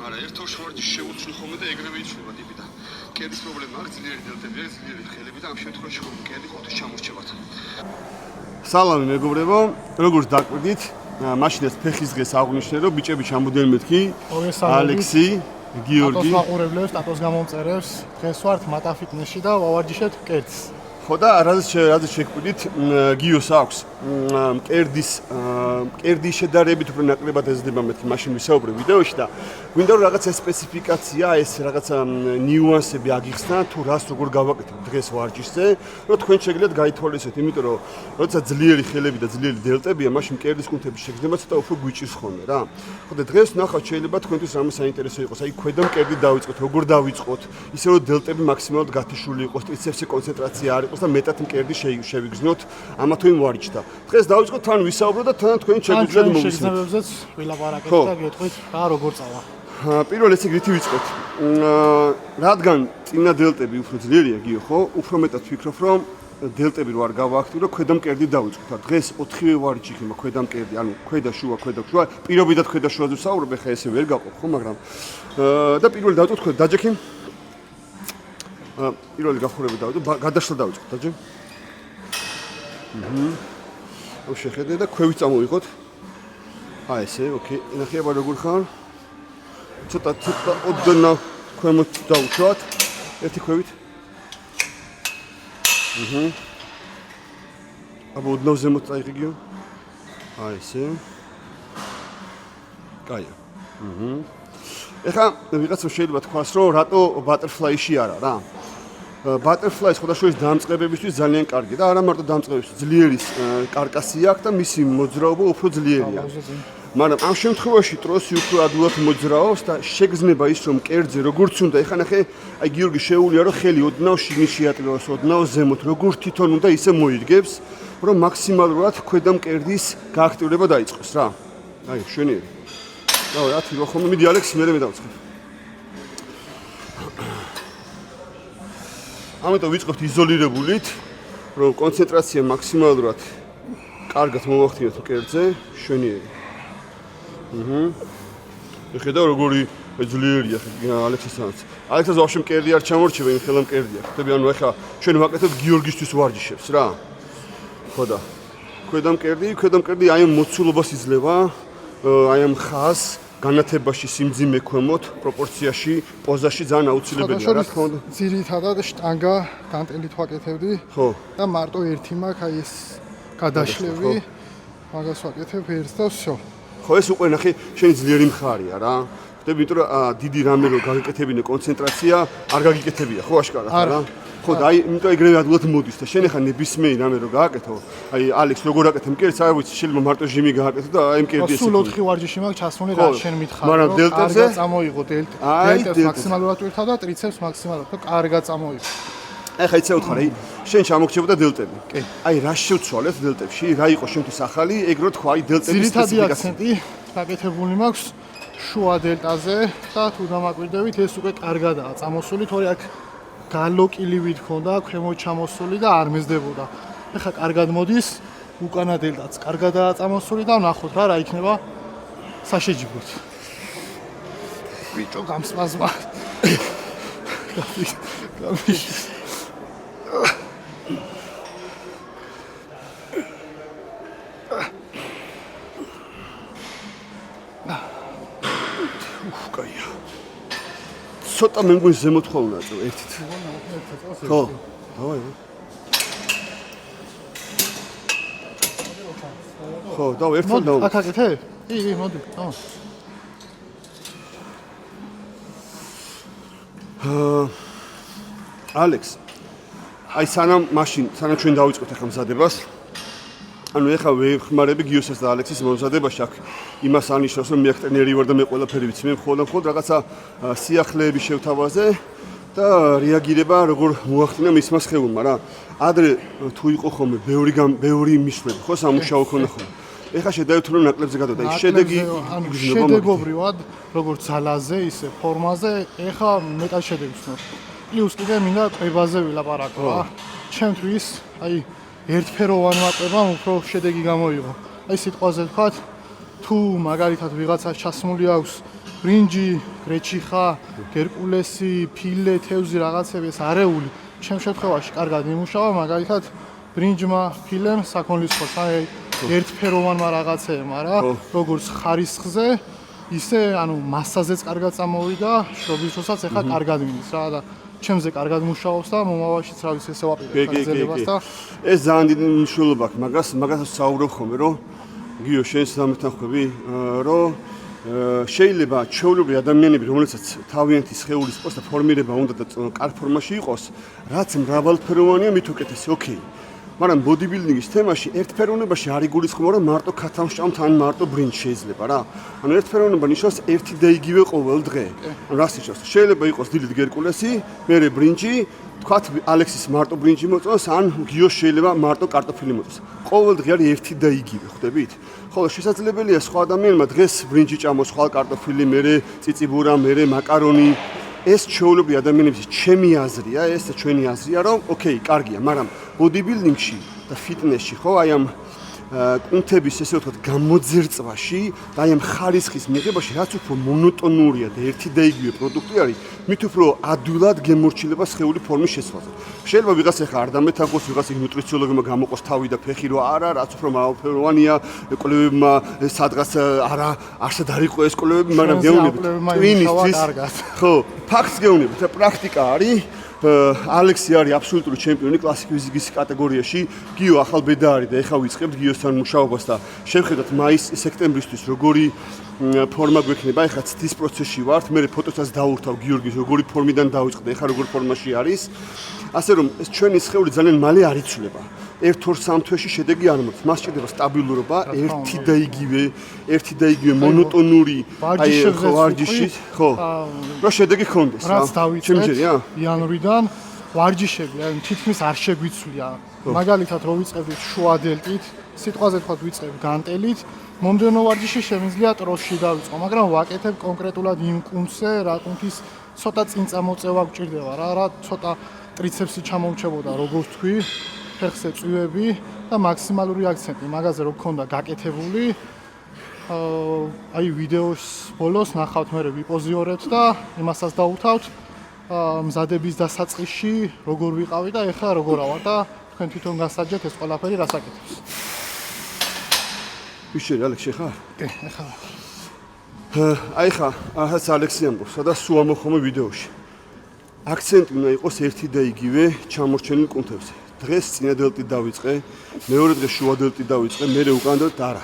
არა, ერთ-ორ ვარჯიშს შევუცვლი ხოლმე და ეგრევე იცვლება ტიპი და კერდის პრობლემა არის ძლიერი დელტები, ძლიერი ხელები და ამ შემთხვევაში ხოლმე კერდი ყოველთვის ჩამორჩებათ. სალამი მეგობრებო, როგორც დაკვირდით, მაშინაც ფეხის დღეს აღვნიშნე, რომ ბიჭები ჩამოდიან მეთქი. ალექსი, გიორგი. სტატუს მაყურებლებს, სტატუს გამომწერებს. დღეს ვართ მატა ფიტნესში და ვავარჯიშებთ კერდს. ხო და რაზეც შეგვიდით, გიოს აქვს კერდის შედარებით უფრო ნაკლებად ეზრდება მეთქი, მაშინ ვისაუბრე ვიდეოში და გვინდა რომ რაღაცა სპეციფიკაცია, ეს რაღაცა ნიუანსები აგიხსნა, თუ რას როგორ გავაკეთებ დღეს ვარჯიშზე, რომ თქვენ შეგიძლიათ გაითვალისწინოთ, იმიტომ რომ როცა ძლიერი ხელები და ძლიერი დელტებია, მაშინ კერდის კუნთების შეგრძნება ცოტა უფრო გვიჭირს ხოლმე რა. ხო და დღეს ნახავთ შეიძლება თქვენთვის რამე საინტერესო იყოს, აი ქვედამ კერდი დავიწყოთ, როგორ დავიწყოთ, ისე რომ დელტები მაქსიმალურად გათიშული იყოს, ტრიცეპსზე კონცენტრაცია არ იყოს და მეტად მკერდი შევიგრძნოთ ამა თუ იმ ვარჯიშთან. დღეს დავიწყოთ თან ვისაუბროთ და თან თქვენ შეგვიძლიათ მოვისმენთ. შეგრძნებებზეც ვილაპარაკეთ და გეტყვით რა როგორ წავა. პირველ ესე გრითი ვიწყოთ. რადგან წინა დელტები უფრო ძლიერია გიო, ხო? უფრო მეტად ვფიქრობ, რომ დელტები რო არ გავააქტივრო, ქვედა მკერდი დავიწყოთ. დღეს 4-ვე ვარჯიში ხება ქვედა მკერდი, ანუ ქვედა შუა, პირობიდან ქვედა შუაზე ვსაუბრობ, ხა ესე ვერ გაყოფ, ხო, მაგრამ და პირველი დავიწყოთ ქვედა დაჯექი. პირველი გახურება დავიწყოთ, გადაშლა დავიწყოთ, დაჯე. აუ შეხედე და ქვევით წამოვიღოთ. აი ესე, ოკეი. ნახე აბა როგორ ხარ? ცოტა ოდნა ქვემოთ დავუშვათ. ერთი ქვევით. აბა ოდნავ ზემოთ წაიღიგიო. აი ესე. კაია. ეხლა ვიღაცა შეიძლება თქვას, რომ რატო ბატერფლაიში არა რა. ბატერფლაის ხოდაშორის დამწყებებისთვის ძალიან კარგი და არა მარტო დამწყებებისთვის, ძლიერის კარკასი აქვს და მისი მოძრაობა უფრო ძლიერია. მაგრამ ამ შემთხვევაში ტროსი უფრო ადვილად მოძრაობს და შეგრძნება ის რომ კერძზე როგორც უნდა, ეხლა ნახე, აი გიორგი შეუულია რომ ხელი ოდნავ შიგნით შეატყილოს, ოდნავ ზემოთ, როგორც თვითონ უნდა ისე მოიდგებს, რომ მაქსიმალურად ქვედა მკერდის გააქტიურება დაიწყოს რა. აი, შვენიერი. დავა, რა თქმა უნდა, მიდი ალექსი, მე დავწყებ. ამიტომ ვიწყებთ იზოლირებულით, რომ კონცენტრაცია მაქსიმალურად კარგად მოვახდინოთ მკერდზე, შვენიერი. ხედავ როგორი ძლიერია ალექსისაც. ალექსას ვაფშე მკერდი არ ჩამორჩება, იმ ხელა მკერდია. ხდები, ანუ ეხლა ჩვენ ვაკეთებთ გიორგისთვის ვარჯიშებს რა. ხო და ქვედა მკერდი აი ამ მოცულობას იძლევა, აი ამ ხაზს განათებაში სიმძიმე ქვემოთ, პროპორციაში, პოზაში ძალიან აუცილებელია რა თქმა უნდა. ძირითადად შტანგა განტელით ვაკეთებდი. ხო. და მარტო ერთი მაქვს, აი ეს გადაშლები. მაგას ვაკეთებ ერთს და всё. ხო ეს უკვე ნახე, შენი ძლიერი მხარია რა. ხდები, იმიტომ რომ დიდი რამე რო გაგიკეთებინე კონცენტრაცია, არ გაგიკეთებია, ხო აშკარად რა. ხო და აი, იმიტომ ეგრევე ადვილად მოდის და შენ ახლა ნებისმიერ რამე რო გააკეთო, აი ალექს როგორ აკეთე მკერდს, არ ვიცი, შეიძლება მარტო ჟიმი გააკეთო და აი მკერდი ეს. სულ 4 ვარჯიში მაქვს ჩასული რა შენ მითხარ, მაგრამ დელტებზე წამოიღო დელტებს მაქსიმალურად ვირთავ და ტრიცეპს მაქსიმალურად, ხო, კარგად წამოიღო. ეხლა იცი უთხარი, შენ ჩამოგრჩებოდა დელტები. აი რა შევცვალეთ დელტებში, რა იყო შენთვის ახალი, ეგრო თქვა, აი დელტების ძირითადი აქცენტი გაკეთებული მაქვს შუა დელტაზე და თუ დამაკვირდებით, ეს უკვე კარგადაა წამოსული, თორე აქ გალოკილივით ქონდა, ქვემოთ ჩამოსული და არ მეზდებოდა. ეხლა კარგად მოდის, უკანა დელტაც კარგადაა წამოსული და ნახოთ რა იქნება საშეჯიბროდ. ბიჭო გამსპაზმა. ცოტა მე მგონი ზემოთ ხო უნდა წო ერთით. ხო. დავაი. ხო, დავა ერთად დავა. აქ აკეთე? კი, მოდი. ალექს. აი სანამ ჩვენ დავიწყოთ ახლა მზადებას. ანუ ეხლა ვეხმარები გიოსას და ალექსის მომზადებაში აქ იმას ანიშნავს რომ მე აქ ტრენერი ვარ და მე ყველაფერი ვიცი, მე მხოლოდ რაღაცა სიახლეები შევთავაზე და რეაგირება როგორ მოახდინა მისმა სხეულმა რა. ადრე თუ იყო ხოლმე ბევრი მისვლები, ხო, სამუშაო ქონდა ხოლმე. ეხლა შედავით რომ ნაკლებზე გადავდა, ის შედეგი შედეგობრივად როგორც ძალაზე, ისე ფორმაზე, ეხლა მეტად შედეგს ვცნობ. პლუს კიდე მინდა ყებაზე ვილაპარაკო რა. ჩემთვის აი ერთფეროვან ვატებამ უფრო შედეგი გამოიღო. აი სიტყვაზე ვთქვათ, თუ მაგალითად ვიღაცას ჩასმული აქვს ბრინჯი, გრეჩიხა, გერკულესი, ფილე, თევზი რაღაცები ეს არეული ჩემ შემთხვევაში კარგად იმუშავა, მაგალითად ბრინჯმა, ფილემ, საქონლისხოს, აი ერთფეროვანმა რაღაცეებმა რა, როგორც ხარისხზე, ისე ანუ მასაზეც კარგად წამოვიდა, შრობის დროსაც ეხლა კარგად მიდის რა და ჩემზე კარგად მუშაობს და მომავალშიც რა ვიცი ესე ვაპირებ გაგრძელებას და ეს ძალიან დიდი მნიშვნელობა აქვს, მაგასაც საუბრობ ხოლმე, რომ გიო შენ სამეთანხმები, რომ შეიძლება ჩვეულებრივი ადამიანები, რომელსაც თავიანთი სხეულის პოსტა ფორმირება უნდა და კარგ ფორმაში იყოს, რაც მრავალფეროვანია, მით უკეთესი, ოკეი. მაგრამ ბოდიბილდინგის თემაში ერთფეროვნებაში არ იგულისხმება, რომ მარტო ქათამშჭამთ ან მარტო ბრინჯს შეიძლება რა. ანუ ერთფეროვნება ნიშნავს ერთი და იგივე ყოველ დღე. ანუ რას ნიშნავს? შეიძლება იყოს დილით გერკულესი, მერე ბრინჯი, თქვათ ალექსის მარტო ბრინჯი მოწონს, ან გიოს შეიძლება მარტო კარტოფილი მოწონს. ყოველ დღე არის ერთი და იგივე, ხვდებით? ხოლო შესაძლებელია სხვა ადამიანმა დღეს ბრინჯი ჭამოს, ხვალ კარტოფილი, მერე წიწიბურა, მერე მაკარონი. ეს ჩვეულებრივი ადამიანების ჩემი აზრია, ეს ჩვენი აზრია, რომ ოკეი, კარგია, მაგრამ ბოდიბილდინგში და ფიტნესში ხო, აი ამ კუნთების ესე ვთქვათ გამოძერწვაში და აი ამ ხარისხის მიღებაში რაც უფრო მონოტონურია და ერთი და იგივე პროდუქტი არის, მით უფრო ადვილად გემორჩილება სხეული ფორმის შესვლაზე. შეიძლება ვიღაც ახლა არ დამეთანხმოს, ვიღაც ნუტრიციოლოგმა გამოყოს თავი და ფეხი, რომ არა, რაც უფრო მრავალფეროვანია, კვლევებმა სადღაც არა, არსად არ იყო ეს კვლევები, მაგრამ გეუბნებით, ტვინისთვის ხო, ფაქტს გეუბნებით და პრაქტიკა არის. ალექსი არის აბსოლუტური ჩემპიონი კლასიკური ფიზიკის კატეგორიაში. გიო ახალ ბედა არის და ეხლა ვიწყებთ გიოსთან მუშაობას და შევხედოთ მაის-სექტემბრისთვის როგორი ფორმა გვექნება. ეხლა ცდის პროცესში ვართ, მე ფოტოსაც დავურთავ გიორგის როგორი ფორმიდან დავიწყდა, ეხლა როგორ ფორმაში არის. ასე რომ ეს ჩვენი სხეული ძალიან მალე არ იცვლება. 1-2-3 თვეში შედეგი არ მოდის. მას სჭირდება სტაბილურობა, ერთი და იგივე მონოტონური ვარჯიში, ხო. რა შედეგი გქონდეს რა. რაც დავიწყეთ იანვრიდან ვარჯიშები, აი თითქმის არ შეგვიცვლია. მაგალითად რო ვიწყებდით შუა დელტით, სიტყვაზე თქვა ვიწყებ განტელით, მომდევნო ვარჯიში შემიძლია ტროსში დავიწყო, მაგრამ ვაკეთებ კონკრეტულად იმ კუნთზე, რა კუნთის ცოტა წინ წამოწევა გვჭირდება რა ცოტა ტრიცეპსი ჩამოვჩებოდა, როგორც თქვი, ფეხზე წვივები და მაქსიმალური აქცენტი მაგაზე რო გქონდა გაკეთებული. აი ვიდეოს ბოლოს ნახავთ, მე ვიპოზიორებთ და იმასაც დავუთავთ. მზადების დასაწყისში როგორ ვიყავი და ეხლა როგორ ავარ და თქვენ თვითონ გასაჯეთ ეს ყველაფერი რას აკეთებს. ვიშერი ალექსი ხარ? კი, ეხლა. აი ხა, ახაც ალექსი ამბობს, სადაც სულ ამოხმო ვიდეოში. აქცენტი უნდა იყოს ერთი და იგივე ჩამორჩენილ კუნთებზე. დღეს წინა დელტით დავიწყე, მეორე დღეს შუა დელტით დავიწყე, მერე უკან დელტ არა.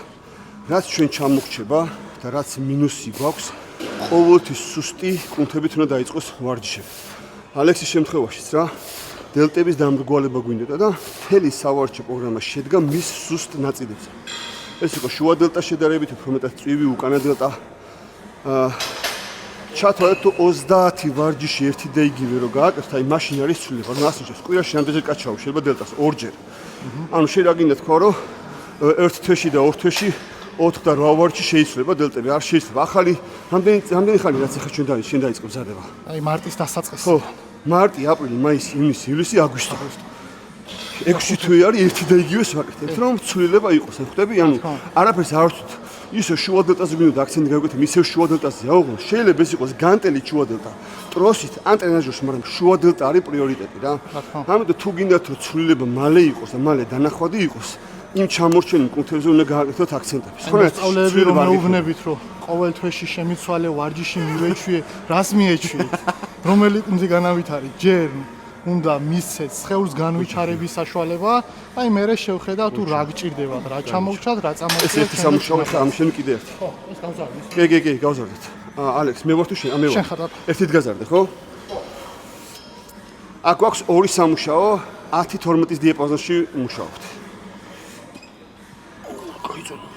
რაც ჩვენ ჩამოხრჩება და რაც მინუსი გვაქვს, ყოველთვის სუსტი კუნთებით უნდა დაიწყოს ვარჯიშები. ალექსის შემთხვევაშიც რა, დელტების დამრგვალება გვინდოდა და მთელი სავარჯიშო პროგრამა შედგა მის სუსტ ნაწილებზე. ეს იყო შუა დელტა შედარებით უფრო მეტად წვივი, უკანა დელტა. ჩათვალეთ თუ 30 ვარჯიში ერთი და იგივე რო გააკეთოთ, აი მაშინ არის ცვლილება. ანუ ასე შეიძლება კვირაში რამდენჯერ კაჩავ, შეიძლება დელტას ორჯერ. ანუ შეიძლება გინდა თქვა რომ ერთ თვეში და ორ თვეში 4 და 8 ვარჯიში შეიძლება დელტები, არ შეიძლება. ახალი რამდენი ხანი რაც ახლა ჩვენ დაიწყო მზადება. აი მარტის დასაწყისი. ხო, მარტი, აპრილი, მაისი, ივნისი, ივლისი, აგვისტო. 6 თვე არის ერთი და იგივეს ვაკეთებთ, რომ ცვლილება იყოს. ხვდები? ანუ არაფერს არ ვთქვით. ისე შუა დელტაზე მინდა აქცენტი გავუკეთებ, ისე შუა დელტაზე აუღო. შეიძლება ეს იყოს განტელი შუა დელტა. ტროსით ან ტრენაჟერში, მაგრამ შუა დელტა არის პრიორიტეტი რა. ამიტომ თუ გინდათ რომ ცვლილება მალე იყოს და მალე დანახვადი იყოს, იმ ჩამორჩენილ კუნთებზე უნდა გააკეთოთ აქცენტები. ხო, სწავლები რომ მეუბნებით რომ ყოველ თვეში შემიცვალე ვარჯიში მივეჩვიე, რას მიეჩვიეთ? რომელი კუნთი განავითარი? ჯერ უნდა მისცეთ სხეულს განვიჩარების საშუალება, აი მერე შევხედავ თუ რა გჭირდებათ, რა ჩამოვჩათ, რა წამოწევთ. ეს ერთი სამუშაო ხა ამ შენ კიდე ერთი. ხო, ეს გავზარდეთ. კი, გავზარდეთ. ალექს, მე ვარ თუ შენ? მე ვარ. შენ ხარ. ერთით გაზარდე, ხო? აქ გვაქვს ორი სამუშაო, 10-12-ის დიაპაზონში მუშაობთ. გაიწონა.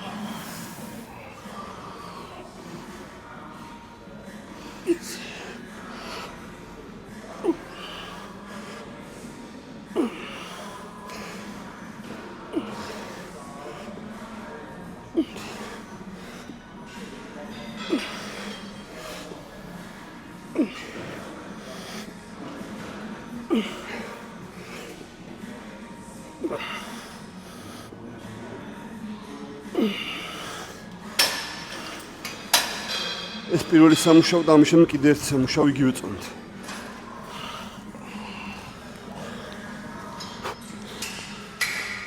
პირველი სამუშაო და ამის შემდეგ კიდე ერთი სამუშაო იგივე წონით.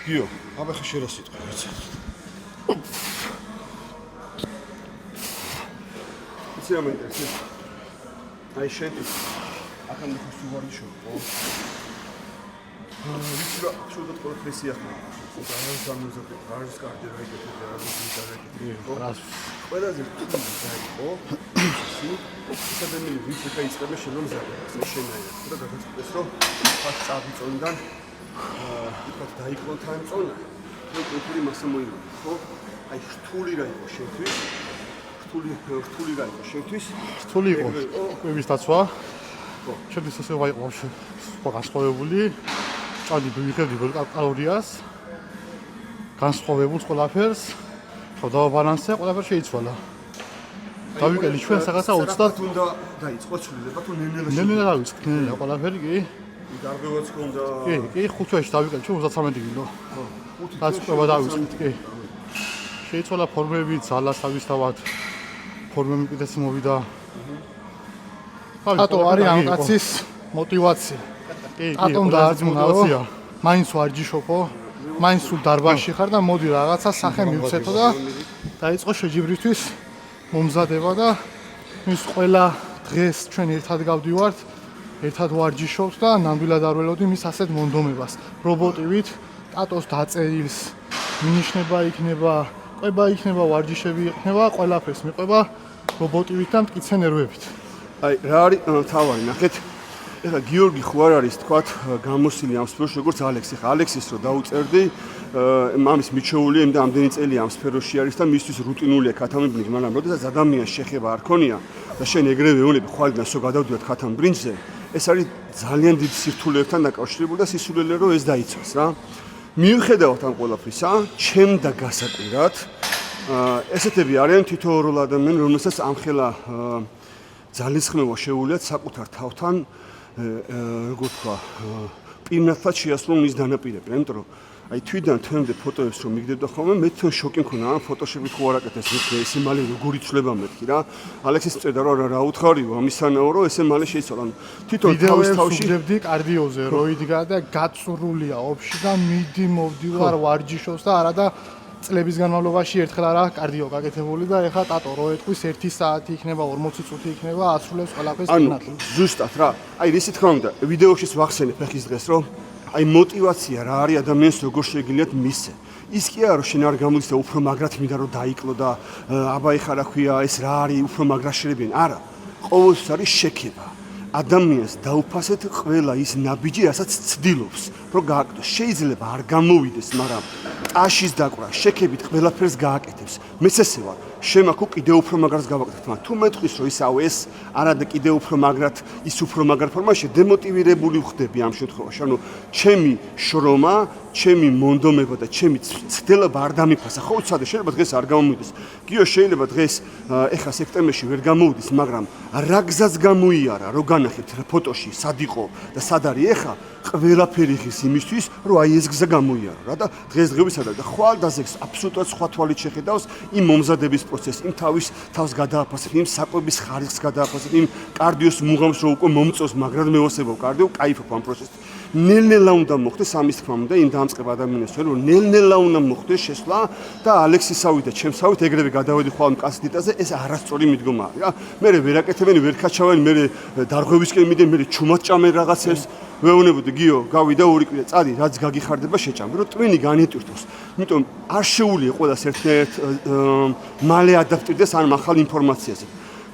გიო, აბა ხე შენ რა სიტყვა ვიცი. იცი რა მაინტერესებს? აი შენ ახლა მე ხუს უვარი შოყო. ვიცი რა, შევდოთ პროფესი ახლა. ძალიან სამუზაკი, არის კარგი რა იგივე რა ვიცი. ყველაზე იყო სადმე ვიცი ხა იწყება შემომზადება შენაირად და გადაწყვეტეს რომ ფაქტ წავიწონიდან თქვა დაიკლოთ ამ წონა კულტური მასა მოიმოდი ხო აი რთული რა იყო შენთვის რთული რა იყო შენთვის რთული იყო კვების დაცვა ჩემთვის ასე ვაიყო სხვა განსხვავებული ჭადი ვიღებდი კალორიას განსხვავებულს ყველაფერს ხო დავაბალანსე ყველაფერი შეიცვალა დავიკელი ჩვენ რაღაცა 30 უნდა დაიწყო ცვლილება თუ ნელ-ნელა დავიწყე ყველაფერი კი გარბევაც ქონდა კი 5 თვეში დავიკელი ჩვენ 33 კილო დაწყვეტა დავიწყეთ კი შეიცვალა ფორმები ძალას თავისთავად ფორმები კიდეც მოვიდა ატო არის ამ კაცის мотиваცია კი ატომ დააძმუნავო მაინც ვარჯიშობო მაინც სულ დარბაზში ხარ და მოდი რაღაცა სახე მივცეთო და დაიწყო შეჯიბრისთვის მომზადება და ის ყველა დღეს ჩვენ ერთად გავდივართ, ერთად ვარჯიშობთ და ნამდვილად არ ველოდი მის ასეთ მონდომებას. რობოტივით, ტატოს დაწერილს, მინიშნება იქნება, ყვება იქნება, ვარჯიშები იქნება, ყველაფერს მიყვება რობოტივით და მტკიცე ნერვებით. აი, რა არის თავარი, ნახეთ. ეხლა გიორგი ხო არ არის თქვათ გამოსილი ამ სფეროში როგორც ალექსი. ხა ალექსის რო დაუწერდი, მამის მიჩეულია, იმდა ამდენი წელი ამ სფეროში არის და მისთვის რუტინულია ქათამბრინჯი, მაგრამ როდესაც ადამიანს შეხება არ ქონია და შენ ეგრევე ეუნები ხვალიდან სო გადავდივართ ქათამბრინჯზე, ეს არის ძალიან დიდ სირთულეებთან დაკავშირებული და სისულელე რო ეს დაიცვას რა. მიუხედავად ამ ყველაფრისა, ჩემ და გასაკვირად, ესეთები არიან თითოეულ ადამიანს, რომელსაც ამხელა ძალისხმევა შეუულიათ საკუთარ თავთან როგორ თქვა, პირნათლად შეასრულონ ის დანაპირები, იმიტომ რომ აი თვიდან თემდე ფოტოებს რომ მიგდებდა ხოლმე, მე თან შოკი მქონდა, ამ ფოტოშოპით ხო არაკეთეს ესე მალე როგორი ცვლება მეთქი რა. ალექსის წერდა რომ რა უთხარივო ამისანაო რომ ესე მალე შეიცვალა. თვითონ თავის თავში ვიდეოებს კარდიოზე რო იდგა და გაწურულია ოფში და მიდი მოვდივარ ვარჯიშობს და არა და წლების განმავლობაში ერთხელ არა კარდიო გაკეთებული და ეხლა ტატო რო ეთქვის 1 საათი იქნება 40 წუთი იქნება ასრულებს ყველაფერს პირნათლად. ზუსტად რა. აი რისი თქმა უნდა, ვიდეოშიც ვახსენებ ხის დღეს რომ აი мотиваცია რა არის ადამიანს როგორ შეგიძლიათ მისცე. ის კი არა რომ შენ არ გამოდის და უფრო მაგრად მინდა რომ დაიკლო და აბა ეხა რა ქვია ეს რა არის უფრო მაგრა შეიძლება. არა. ყოველთვის არის შექება. ადამიანს დაუფასეთ ყველა ის ნაბიჯი, რასაც ცდილობს, რომ გააკეთოს. შეიძლება არ გამოვიდეს, მაგრამ ტაშის დაკვრა, შექებით ყველაფერს გააკეთებს. მეც ესე ვარ. შემაქო კიდე უფრო მაგრას გავაკეთებ, მაგრამ თუ მეტყვის რომ ისაო ეს არა და კიდე უფრო მაგრად, ის უფრო მაგრად ფორმაში დემოტივირებული ვხდები ამ შემთხვევაში. ანუ ჩემი შრომა, ჩემი მონდომება და ჩემი ცდილება არ დამიფასა. ხო, უცადე შეიძლება დღეს არ გამომიდეს. გიო შეიძლება დღეს ეხა სექტემბერში ვერ გამოვიდეს, მაგრამ რა გზაც გამოიარა, რომ განახეთ ფოტოში სად იყო და სად არის ეხა, ყველაფერი ხის იმისთვის, რომ აი ეს გზა გამოიარა რა და დღესდღეობისადა და ხვალდაზე აბსოლუტურად სხვა თვალით შეხედავს იმ მომზადების პროცესს, იმ თავს გადააფასებ, იმ საკვების ხარისხს გადააფასებ, იმ კარდიოს მუღამს რო უკვე მომწოს, მაგრამ მე ვასებობ კარდიო, кайფობ ამ პროცესს. ნელ-ნელა უნდა მოხდეს ამის თქმა უნდა, იმ დამწყებ ადამიანებს ვერ რომ ნელ-ნელა უნდა მოხდეს შესვლა და ალექსისავით და ჩემსავით ეგრევე გადავედი ხვალ კასდიტაზე, ეს არასწორი მიდგომა არის რა. მე ვერ აკეთებენ, ვერ ქაჩავენ, მე დარღვევისკენ მიდენ, მე ჩუმად ჭამენ რაღაცებს. ვეუბნებოდი გიო, გავიდა ორი კვირა, წადი, რაც გაგიხარდება შეჭამ, რომ ტვინი განიტვირთოს. იმიტომ არ შეუძლია ყველას ერთ-ერთ მალე ადაპტირდეს ან ახალ ინფორმაციაზე.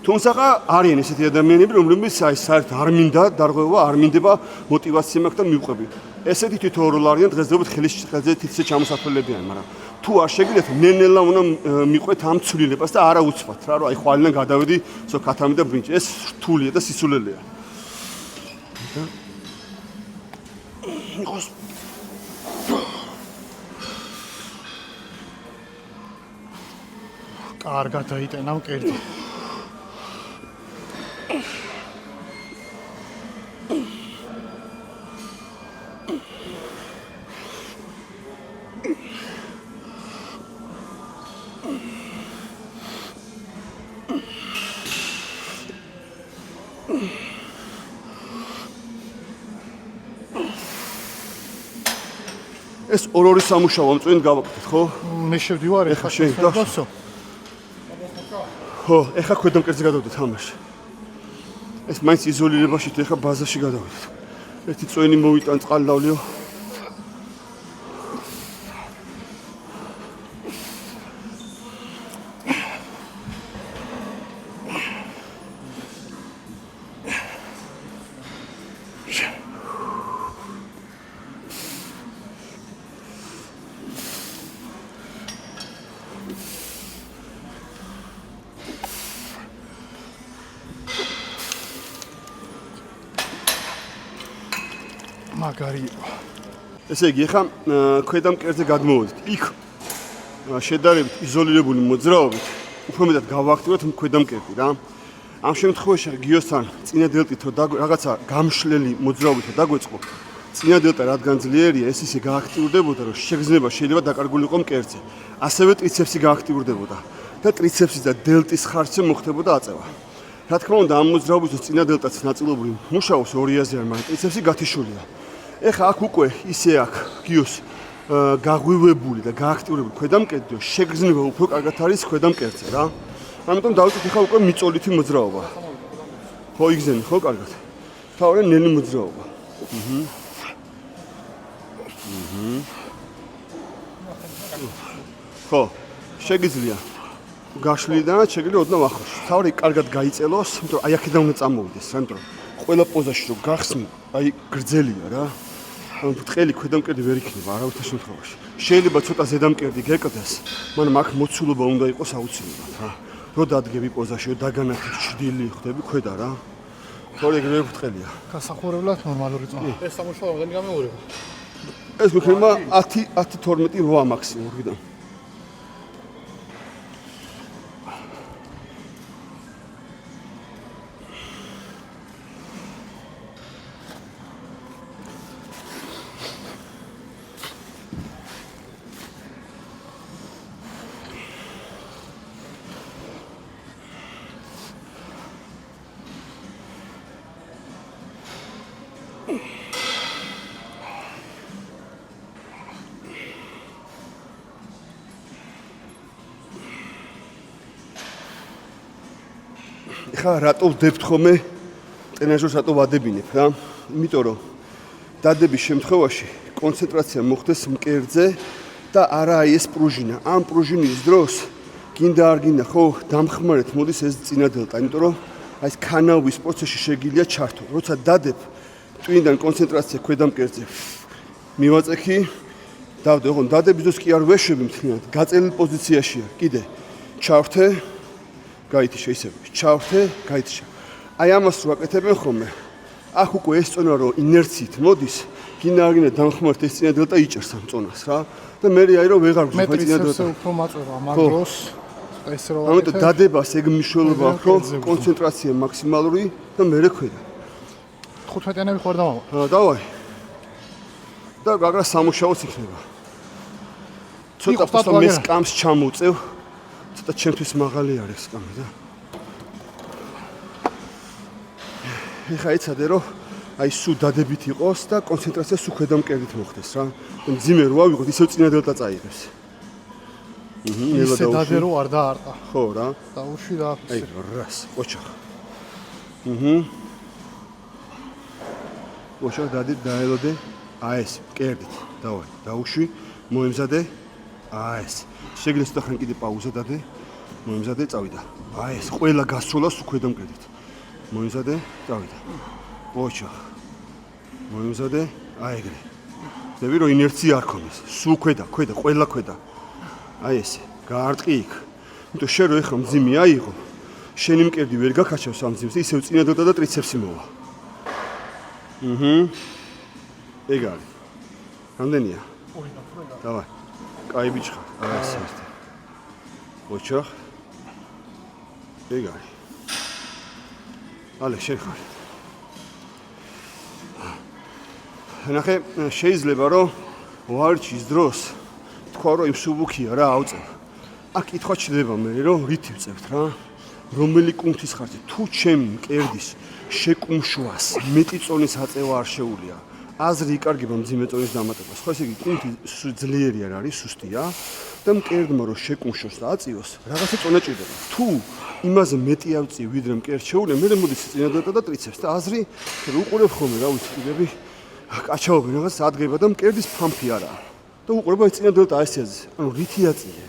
თუმცა არიან ესეთი ადამიანები, რომლებიც აი საერთოდ არ მინდა დარღვევა, არ მინდება мотиваცია მაქვს და მივყვები. ესეთი თითოეულ არიან დღესდღეობით ხელზე თითზე ჩამოსაფრელებიან, მაგრამ თუ არ შეგიძლიათ, ნელ-ნელა უნდა მიყვეთ ამ ცვლილებას და არა უცბად რა, რომ აი ხვალიდან გადავედი ქათამი და ბრინჯი. ეს რთულია და სისულელეა. იყოს კარგად დაიტენა მკერდი. ეს ორ-ორი სამუშაო ამ წვენით გავაკეთეთ, ხო? მე შევდივარ ეხლა შენ დავსო. ხო, ეხლა ქვედამკერდზე გადავდეთ თამაში. ეს მაინც იზოლირებაში თუ ეხლა ბაზაში გადავიდეთ. ერთი წვენი მოვიტან წყალდავლიო. მაგარი. ესე იგი, ეხლა ქვედამკერდზე გადმოვედით. იქ შედარებით იზოლირებული მოძრაობით უფრო მეტად გავააქტიუროთ ქვედამკერდი რა. ამ შემთხვევაში გიოსთან წინა დელტით რაღაცა გამშლელი მოძრაობით დაგვეწყო. წინა დელტა რადგან ძლიერია, ეს ისე გააქტიურდებოდა, რომ შეგრძნება შეიძლება დაკარგულიყო მკერდზე. ასევე ტრიცეპსი გააქტიურდებოდა და ტრიცეპსის და დელტის ხარჯზე მოხდებოდა აწევა. რა თქმა უნდა, ამ მოძრაობისთვის წინა დელტაც ნაწილობრივ მუშაობს ორიაზე არ, მაგრამ ტრიცეპსი გათიშულია. ეხლა აქ უკვე ისე აქ გიოს გაღვივებული და გააქტიურებული ქვედამკერდი, შეგრძნება უფრო კარგად არის ქვედამკერდზე რა. ამიტომ დავიწყოთ ეხლა უკვე მიწოლითი მოძრაობა. ხო, იგზენი, ხო, კარგად. თავი ნელი მოძრაობა. ხო, შეგიძლია გაშლიდანაც შეგიძლია ოდნავ ახლოს. თავი კარგად გაიწელოს, იმიტომ აი აქედან უნდა წამოვიდეს, იმიტომ ყველა პოზაში რომ გახსნი, აი გრძელია რა. ანუ ბრტყელი ქვედამკერდი ვერ იქნება არავითარ შემთხვევაში. შეიძლება ცოტა ზედამკერდი გეკდეს, მაგრამ აქ მოცულობა უნდა იყოს აუცილებლად რა. რო დადგები პოზაში, რო დაგანახეთ ჩრდილი ხდები ქვედა რა. თორე ეგრევე ბრტყელია. გასახურებლად ნორმალური წონა. ეს სამუშაო რამდენი გამეორება? ეს გვიქნება 10-12 მაქსიმუმ რგიდან. ხა რატო ვდებთ ხოლმე ტრენაჟერს რატო ვადებინებ რა? იმიტომ რომ დადების შემთხვევაში კონცენტრაცია მოხდეს მკერდზე და არა აი ეს პრუჟინა. ამ პრუჟინის დროს გინდა არ გინდა ხო დამხმარეთ მოდის ეს წინა დელტა. იმიტომ რომ აი ეს ქანაობის პროცესში შეგიძლია ჩართო. როცა დადებ ტვინიდან კონცენტრაცია ქვედამკერდზე მივაწექი დავდე, ოღონდ დადების დროს კი არ ვეშვები მთლიანად. გაწელილ პოზიციაშია. კიდე ჩავრთე გაითიშა ისევ. ჩავრთე, გაითიშა. აი ამას რო აკეთებენ ხოლმე. აქ უკვე ეს წონა რო ინერციით მოდის, გინდა არ გინდა დამხმართ ეს წინა დელტა იჭერს ამ წონას რა. და მე აი რომ ვეღარ გვიხვდა წინა დელტა. უფრო მაწვევა მაგ დროს ეს რო აკეთებ. ამიტომ დადებას ეგ მნიშვნელობა აქვს რომ კონცენტრაცია მაქსიმალური და მე რექვედა. 15-იანები ხوار დამავა. დავაი. და გაგრა სამუშაოც იქნება. ცოტა პოსტა მე სკამს ჩამოწევ. ცოტა ჩემთვის მაღალი არის სკამი და. ეხა იცადე რომ აი სულ დადებით იყოს და კონცენტრაცია სულ ქვედამკერდით მოხდეს რა. მძიმე რო ავიღოთ, ისევ წინა დელტა წაიღებს. ისე დადე რო არ დაარტყა. ხო რა. დაუშვი და აი რას, ოჩახ. ოჩახ დადე დაელოდე. აი ეს მკერდით. დავაი, დაუშვი, მოემზადე. აი ეს. შეგიძლია ცოტა ხანი კიდე პაუზა დადე. მოემზადე, წავიდა. აი ეს ყველა გასროლა სულ ქვედამკერდით. მოემზადე, წავიდა. ოჩახ. მოემზადე, აი ეგრე. ხდები რომ ინერცია არ ქონდეს. სულ ქვედა, ყველა ქვედა. აი ესე, გაარტყი იქ. იმიტომ შენ რო ეხლა მძიმე აიღო, შენი მკერდი ვერ გაქაჩავს ამ მძიმეს, ისევ წინა დელტა და ტრიცეპსი მოვა. ეგ არის. რამდენია? დავაი. კაი ბიჭხა, აი ესე ერთი. ოჩახ. ეგ არის. ალე შენ ხარ. ნახე, შეიძლება რომ ვარჩის დროს თქვა რომ იმ სუბუქია რა ავწევ. აქ კითხვა ჩდება მე რომ რითი ვწევთ რა? რომელი კუნთის ხარჯი? თუ ჩემი მკერდის შეკუმშვას მეტი წონის აწევა არ შეუძლია. აზრი იკარგება მძიმე წონის დამატებას. ხო ესე იგი კუნთი ძლიერი არ არის, სუსტია და მკერდმა რომ შეკუმშოს და აწიოს, რაღაცა წონა ჭირდება. თუ იმაზე მეტი ავწიე ვიდრე მკერდ შეუძლია, მე მოდის წინადადა და ტრიცეპს და აზრი უყურებ ხოლმე რა ვიცი, კიდები კაჩაობენ რაღაც ადგება და მკერდის ფამფი არაა. და უყურება ის წინადადა ასიაზე. ანუ რითი აწიე?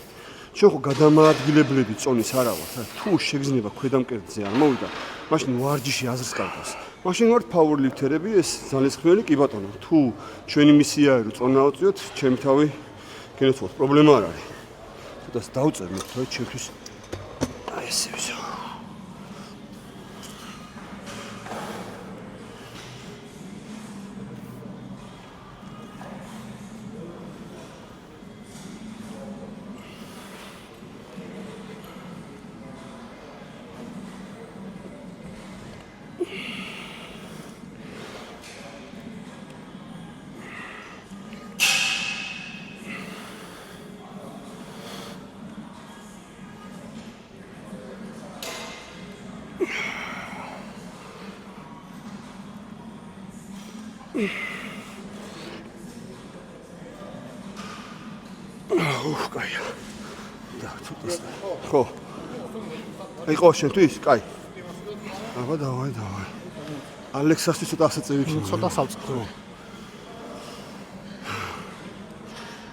ჩვენ ხო გადამაადგილებლები წონის არა ვართ. თუ შეგრძნება ქვედა მკერდზე არ მოვიდა, მაშინ ვარჯიში აზრს კარგავს. მაშინ ვართ powerlifterები, ეს ძალისხმეველი კი ბატონო. თუ ჩვენი მისიაა რომ წონა ავწიოთ, ჩემი თავი გენაცვლოთ, პრობლემა არ არის. თუნდაც დავწერმოთ, რა ჩემთვის აი ესე ვისო. კაია. და ცოტას. ხო. აი ყო შენთვის? კაი. აბა დავაი. ალექსასთვის ცოტა ასაწევი იქნება. ცოტა სავწყო.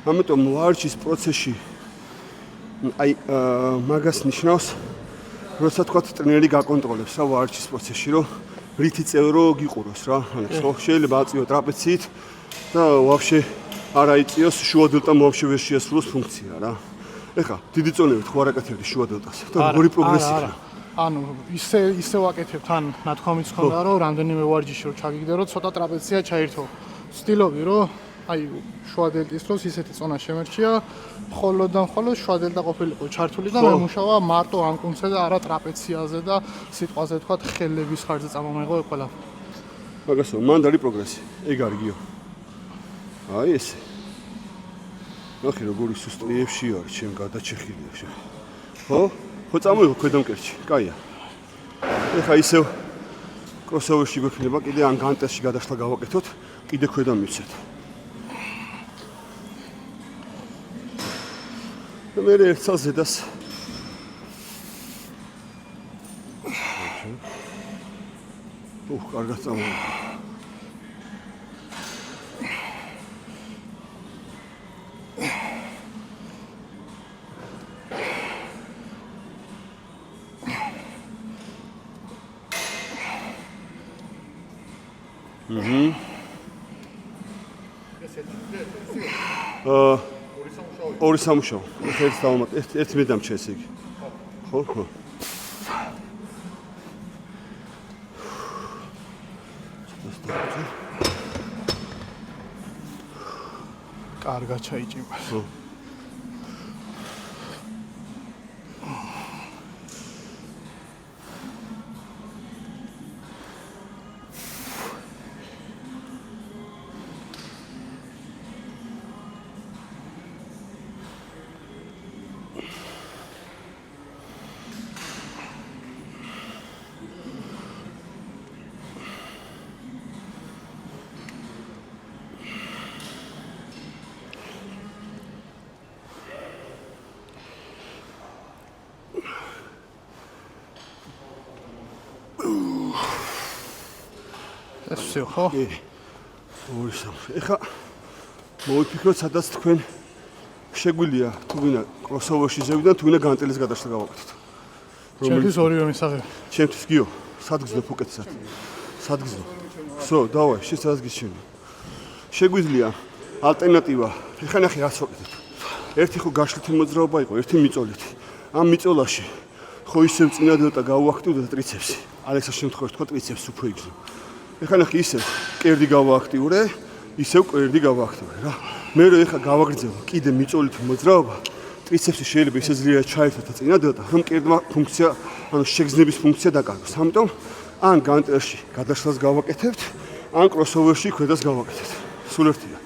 ამიტომ ვარჯიშის პროცესში აი მაგას ნიშნავს, როცა თქვა ტრენერი გაკონტროლებს რა ვარჯიშის პროცესში, რომ რითი წევრო გიყუროს რა. ანუ შეიძლება აწიო ტრაპეციით და ვაფშე არ აიწიოს შუა დელტა ვაფშე ვერ შეასრულოს ფუნქცია რა. ეხლა დიდი წონებით ხო არ აკეთებდი შუა დელტას და როგორი პროგრესია. ანუ ისე ვაკეთებ თან ნათქვამიც ხონდა რომ რამდენიმე ვარჯიში რომ ჩაგიგდერო ცოტა ტრაპეცია ჩაერთო. ვცდილობდი რომ აი შუა დელტის დროს ისეთი წონა შემერჩია, მხოლოდ შუა დელტა ყოფილიყო ჩართული და მე მუშავა მარტო ამ კუნთზე და არა ტრაპეციაზე და სიტყვაზე თქვა ხელების ხარჯზე წამომეღო ყველა. მაგასო მანდ არის პროგრესი. ეგ არ გიო. აი ესე. ნახე როგორი სუსტიებში არის, ჩემ გადაჭეხილია შე. ხო? ხო წამოიღო ქვედა მკერდში. კაია. ეხა ისევ კროსოვერში გვექნება კიდე ან განტესში გადაშლა გავაკეთოთ, კიდე ქვედა მივცეთ. მე ერთ წელს ზედას კარგად წამოვიდა. ორი სამუშაო. ერთ დავამატე, ერთ მე დამჩა ესე იგი. ხო. კარგად ჩაიჭიმა. ხო. ეს всё ხო? ორი სამი. ეხა მოვიფიქროთ, სადაც თქვენ შეგვიძლია თუ ვინა კროსოვერში ზევიდან, თუ ვინა განტელის გადაშლა გავაკეთოთ. ჩემთვის ორივე მისაღები. ჩემთვის გიო, სადგზნობ უკეთესად. სადგზნობ. всё, давай, შესაც გიჩვენე. შეგვიძლია ალტერნატივა. ეხა ნახე რას ვაკეთებ. ერთი ხო გაშლითი მოძრაობა იყო, ერთი მიწოლითი. ამ მიწოლაში ხო ისევ წინადელტა გავუაქტიურდა ტრიცეპსი. ალექსას შემთხვევაში თქვა ტრიცეპს უფრო იგრძნო. ეხლა ნახე ისევ კერდი გავააქტიურე, ისევ კერდი გავააქტიურე რა. მე რო ეხლა გავაგრძელო კიდე მიწოლითი მოძრაობა, ტრიცეპსი შეიძლება ისე ძლიერად ჩაერთო და წინადელტა, რომ კერდმა ფუნქცია, ანუ შეგრძნების ფუნქცია დაკარგოს. ამიტომ ან განტელში გადაშლას გავაკეთებთ, ან კროსოვერში ქვედას გავაკეთებთ. სულ ერთია.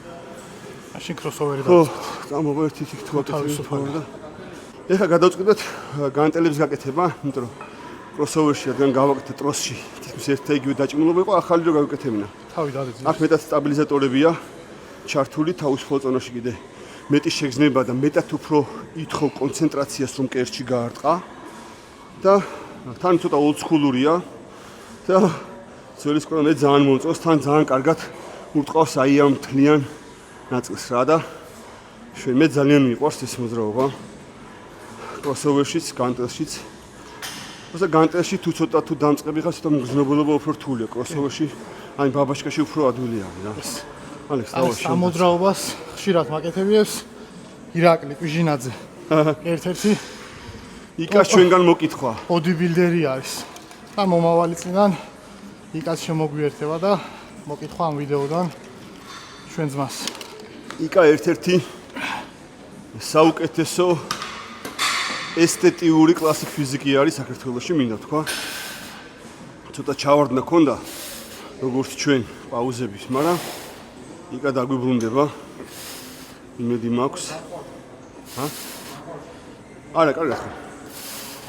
მაშინ კროსოვერი და ხო, წამოვა ერთი თქ თუ აკეთებ და ეხლა გადავწყვიტეთ განტელებს გაკეთება, იმიტომ რომ crossover-ში რადგან გავაკეთე ტროსში თითქმის ერთ და იგივე დაჭიმულობა იყო, ახალი რო გავაკეთებინა. თავი დადეძინე. აქ მეტად სტაბილიზატორებია ჩართული თავისუფალ ზონაში კიდე მეტი შეგრძნება და მეტად უფრო ითხოვ კონცენტრაციას რომ კერძში გაარტყა და თან ცოტა oldschool-ურია და ძველი სკოლა მე ძალიან მომწონს, თან ძალიან კარგად ურტყავს აი ამ მთლიან ნაწილს რა და მე ძალიან მიყვარს ეს მოძრაობა crossover-შიც, განტელშიც. ასე განტელში თუ ცოტა თუ დამწყები ხარ, ცოტა მგრძნობელობა უფრო რთულია. crossover-ში აი ბაბაშკაში უფრო ადვილი არის რა. ალექს, დავაშ. ამ მოძრაობას ხშირად მაკეთებიებს ირაკლი კვიჟინაძე. ერთ-ერთი იკას ჩვენგან მოკითხვა. ბოდიბილდერი არის. და მომავალი წლიდან იკას შემოგვიერთება და მოკითხვა ამ ვიდეოდან ჩვენ ძმას. იკა ერთ-ერთი საუკეთესო ესთეტიური კლასიკ ფიზიკი არის საქართველოში, მინდა თქვა. ცოტა ჩავარდნა ქონდა როგორც ჩვენ პაუზების, მაგრამ იკა დაგვიბრუნდება. იმედი მაქვს. არა, კარგად ხარ.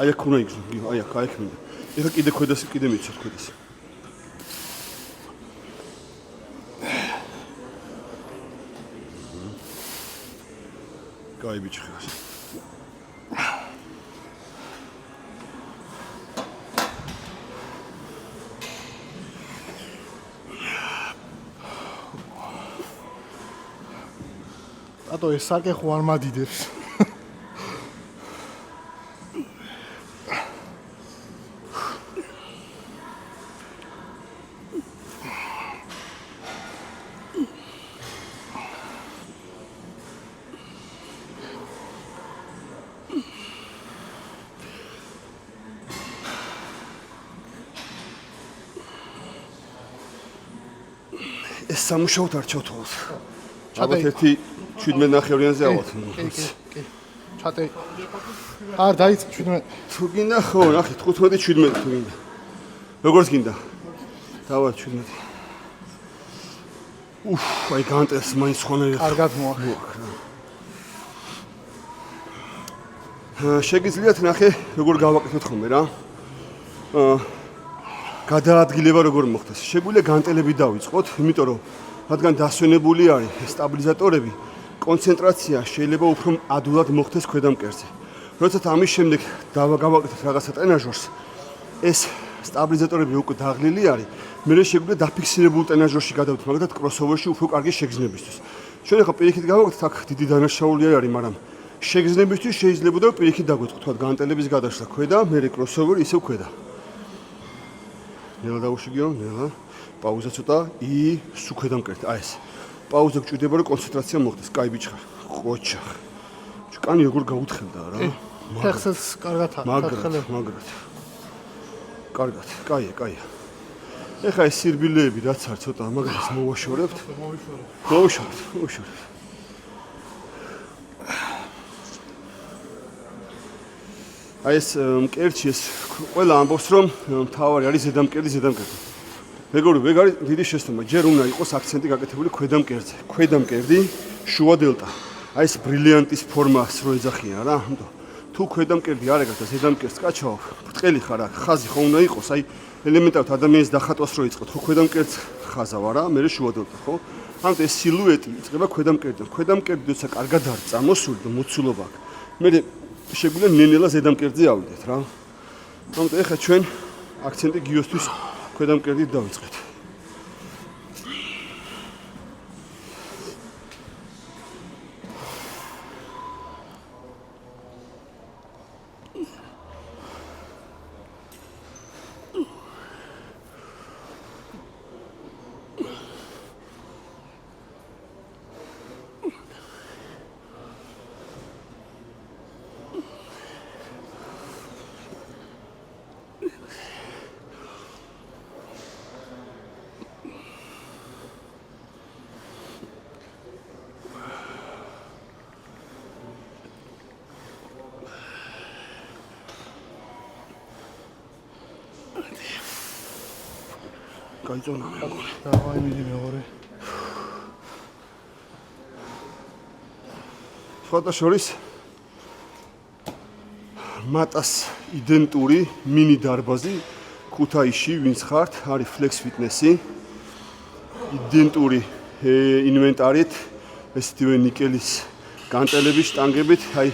აი აქ უნდა იგზნო, აი აქ მინდა. ეხლა კიდე ქვედას კიდე მიცოთ ქვედას. კაი ბიჭი ხარ. ატო ეს საკეხო არ მადიდებს. ეს სამუშაოდ არ ჩავთვალოთ. ალბათ ერთი 17.5-იანზე ავთ. კი. ჩატე. არ დაიწყე 17. თუ გინდა ხო, ნახე 15-17 თუ გინდა. როგორც გინდა. დავა 17. აი განტეს მაინც ხონერია. კარგად მოახერხა. შეგიძლიათ ნახე როგორ გავაკეთოთ ხოლმე რა. გადაადგილება როგორ მოხდეს. შეგვიძლია განტელები დავიწყოთ, იმიტომ რომ რადგან დასვენებული არის სტაბილიზატორები, კონცენტრაცია შეიძლება უფრო ადვილად მოხდეს ქვედამკერზე. როდესაც ამის შემდეგ გავაკეთოთ რაღაცა ტრენაჟორს, ეს სტაბილიზატორები უკვე დაღლილი არის, მე შეგვიძლია დაფიქსირებულ ტრენაჟორში გადავიდეთ, მაგალითად crossover-ში უფრო კარგი შეგრძნებისთვის. ჩვენ ახლა პირიქით გავაკეთეთ, აქ დიდი დანაშაული არის, მაგრამ შეგრძნებისთვის შეიძლებოდა პირიქით დაგვეწყოთ, თქვა განტელების გადაშლა ქვედა, მე crossover ისევ ქვედა. ნელა დავუშიგიო, ნელა. პაუზა ცოტა, სუ ქვედამკერდ, აი ეს. პაუზა გჭირდება რომ კონცენტრაცია მოხდეს. კაი ბიჭი ხარ. ყოჩა. კანი როგორ გაუთხელდა რა. ფეხსაც კარგად არის. მაგრად. კარგად. კაია. ეხა ეს სირბილეები რაც არის ცოტა მაგას მოვაშორებთ. მოვაშორებთ. აი ეს მკერდში ეს ყველა ამბობს რომ მთავარი არის ზედამკერდი. მეგობრებო, ეგ არის დიდი შეცდომა. ჯერ უნდა იყოს აქცენტი გაკეთებული ქვედამკერდზე. ქვედამკერდი, შუა დელტა. აი ეს ბრილიანტის ფორმას რო ეძახიან რა. თუ ქვედამკერდი არ ეგათა ზედამკერდს კაჩავ, ბრტყელი ხარ აქ, ხაზი ხო უნდა იყოს, აი ელემენტარად ადამიანის დახატვას რო იწყოთ, ხო ქვედამკერდს ხაზავ არა, მე შუა დელტა, ხო? ამიტომ ეს სილუეტი იწყება ქვედამკერდიდან. ქვედამკერდი როცა კარგად არის წამოსული და მოცულობა აქვს. მე შეგვიძლია ნენელა ზედამკერდზე ავიდეთ რა. ამიტომ ეხლა ჩვენ აქცენტი გიოსთვის ქვედამკერდით დავიწყეთ. გაიწონა მეგობრებო. დავაი მიდი მეორე. სხვათა შორის მატას იდენტური მინი დარბაზი ქუთაისში, ვინც ხართ, არის Flex Fitness-ი. იდენტური ინვენტარით, ესეთივე ნიკელის განტელების შტანგებით, აი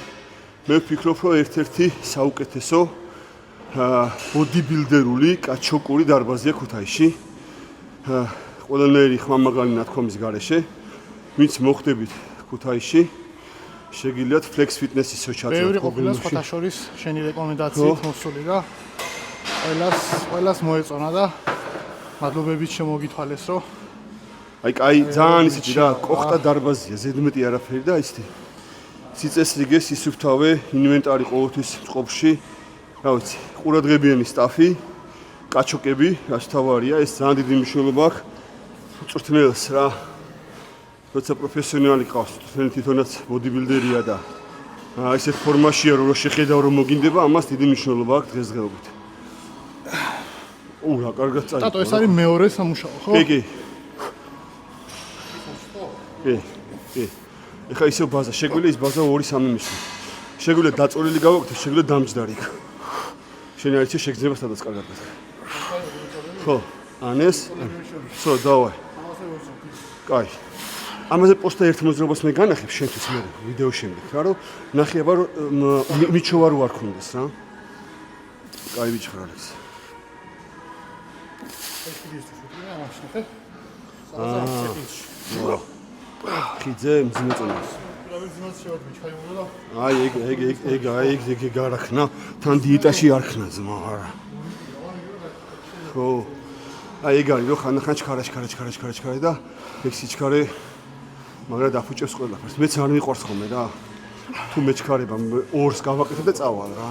მე ვფიქრობ, რომ ერთ-ერთი საუკეთესო ბოდიბილდერული კაჩოკური დარბაზია ქუთაისში. ყველანაირი ხმამაღალი ნათქვამის გარეშე, ვინც მოხდებით ქუთაისში, შეგიძლიათ Flex Fitness-ის შეჩაწეროთ. ბევრი ყოფილა სხვათა შორის შენი რეკომენდაციით მოსული და ყველას მოეწონა და მადლობებით შემოგითვალეს, რომ აი კაი ძალიან ისეთი რა, კოხტა დარბაზია, ზედმეტი არაფერი და ისეთი სიწესრიგე, სისუფთავე, ინვენტარი ყოველთვის წყობაში, რა ვიცი, ყურადღებიანი სტაფი, კაჩოკები, რაც თავარია, ეს ძალიან დიდი მნიშვნელობა აქვს მწვრთნელს რა. როცა პროფესიონალი ყავს, თვითონაც ბოდიბილდერია და ისეთ ფორმაშია, რომ შეხედავ რომ მოგინდება, ამას დიდი მნიშვნელობა აქვს დღესდღეობით. რა კარგად წაიღო. ტატო, ეს არის მეორე სამუშაო, ხო? კი. კი. ეხა ისევ ბაზა, შეგვიძლია ის ბაზა 2-3 მისვლა. შეგვიძლია დაწოლილი გავაკეთო, შეგვიძლია დამჯდარი. შენ არ იცი შეგრძნება სადაც კარგად. ხო, ანეს. სო, დავაი. კაი. ამაზე პოსტა ერთ მოძრაობას მე განახებ შენთვის მე ვიდეო შემდეგ, რა რომ ნახე აბა რომ მიჩოვა რო არ ქონდეს რა. კაი ვიჩხრა ეს. ხიძე მძიმეწონას. აი ეგ გარახნა, თან დიეტაში არ ხნა ძმა არა. ხო. აი ეგ არის რომ ხან ჩქარა და ეგ სიჩქარე მაგრამ დაფუჭებს ყველაფერს. მეც არ მიყვარს ხოლმე რა. თუ მეჩქარება ორს გავაკეთებ და წავალ რა.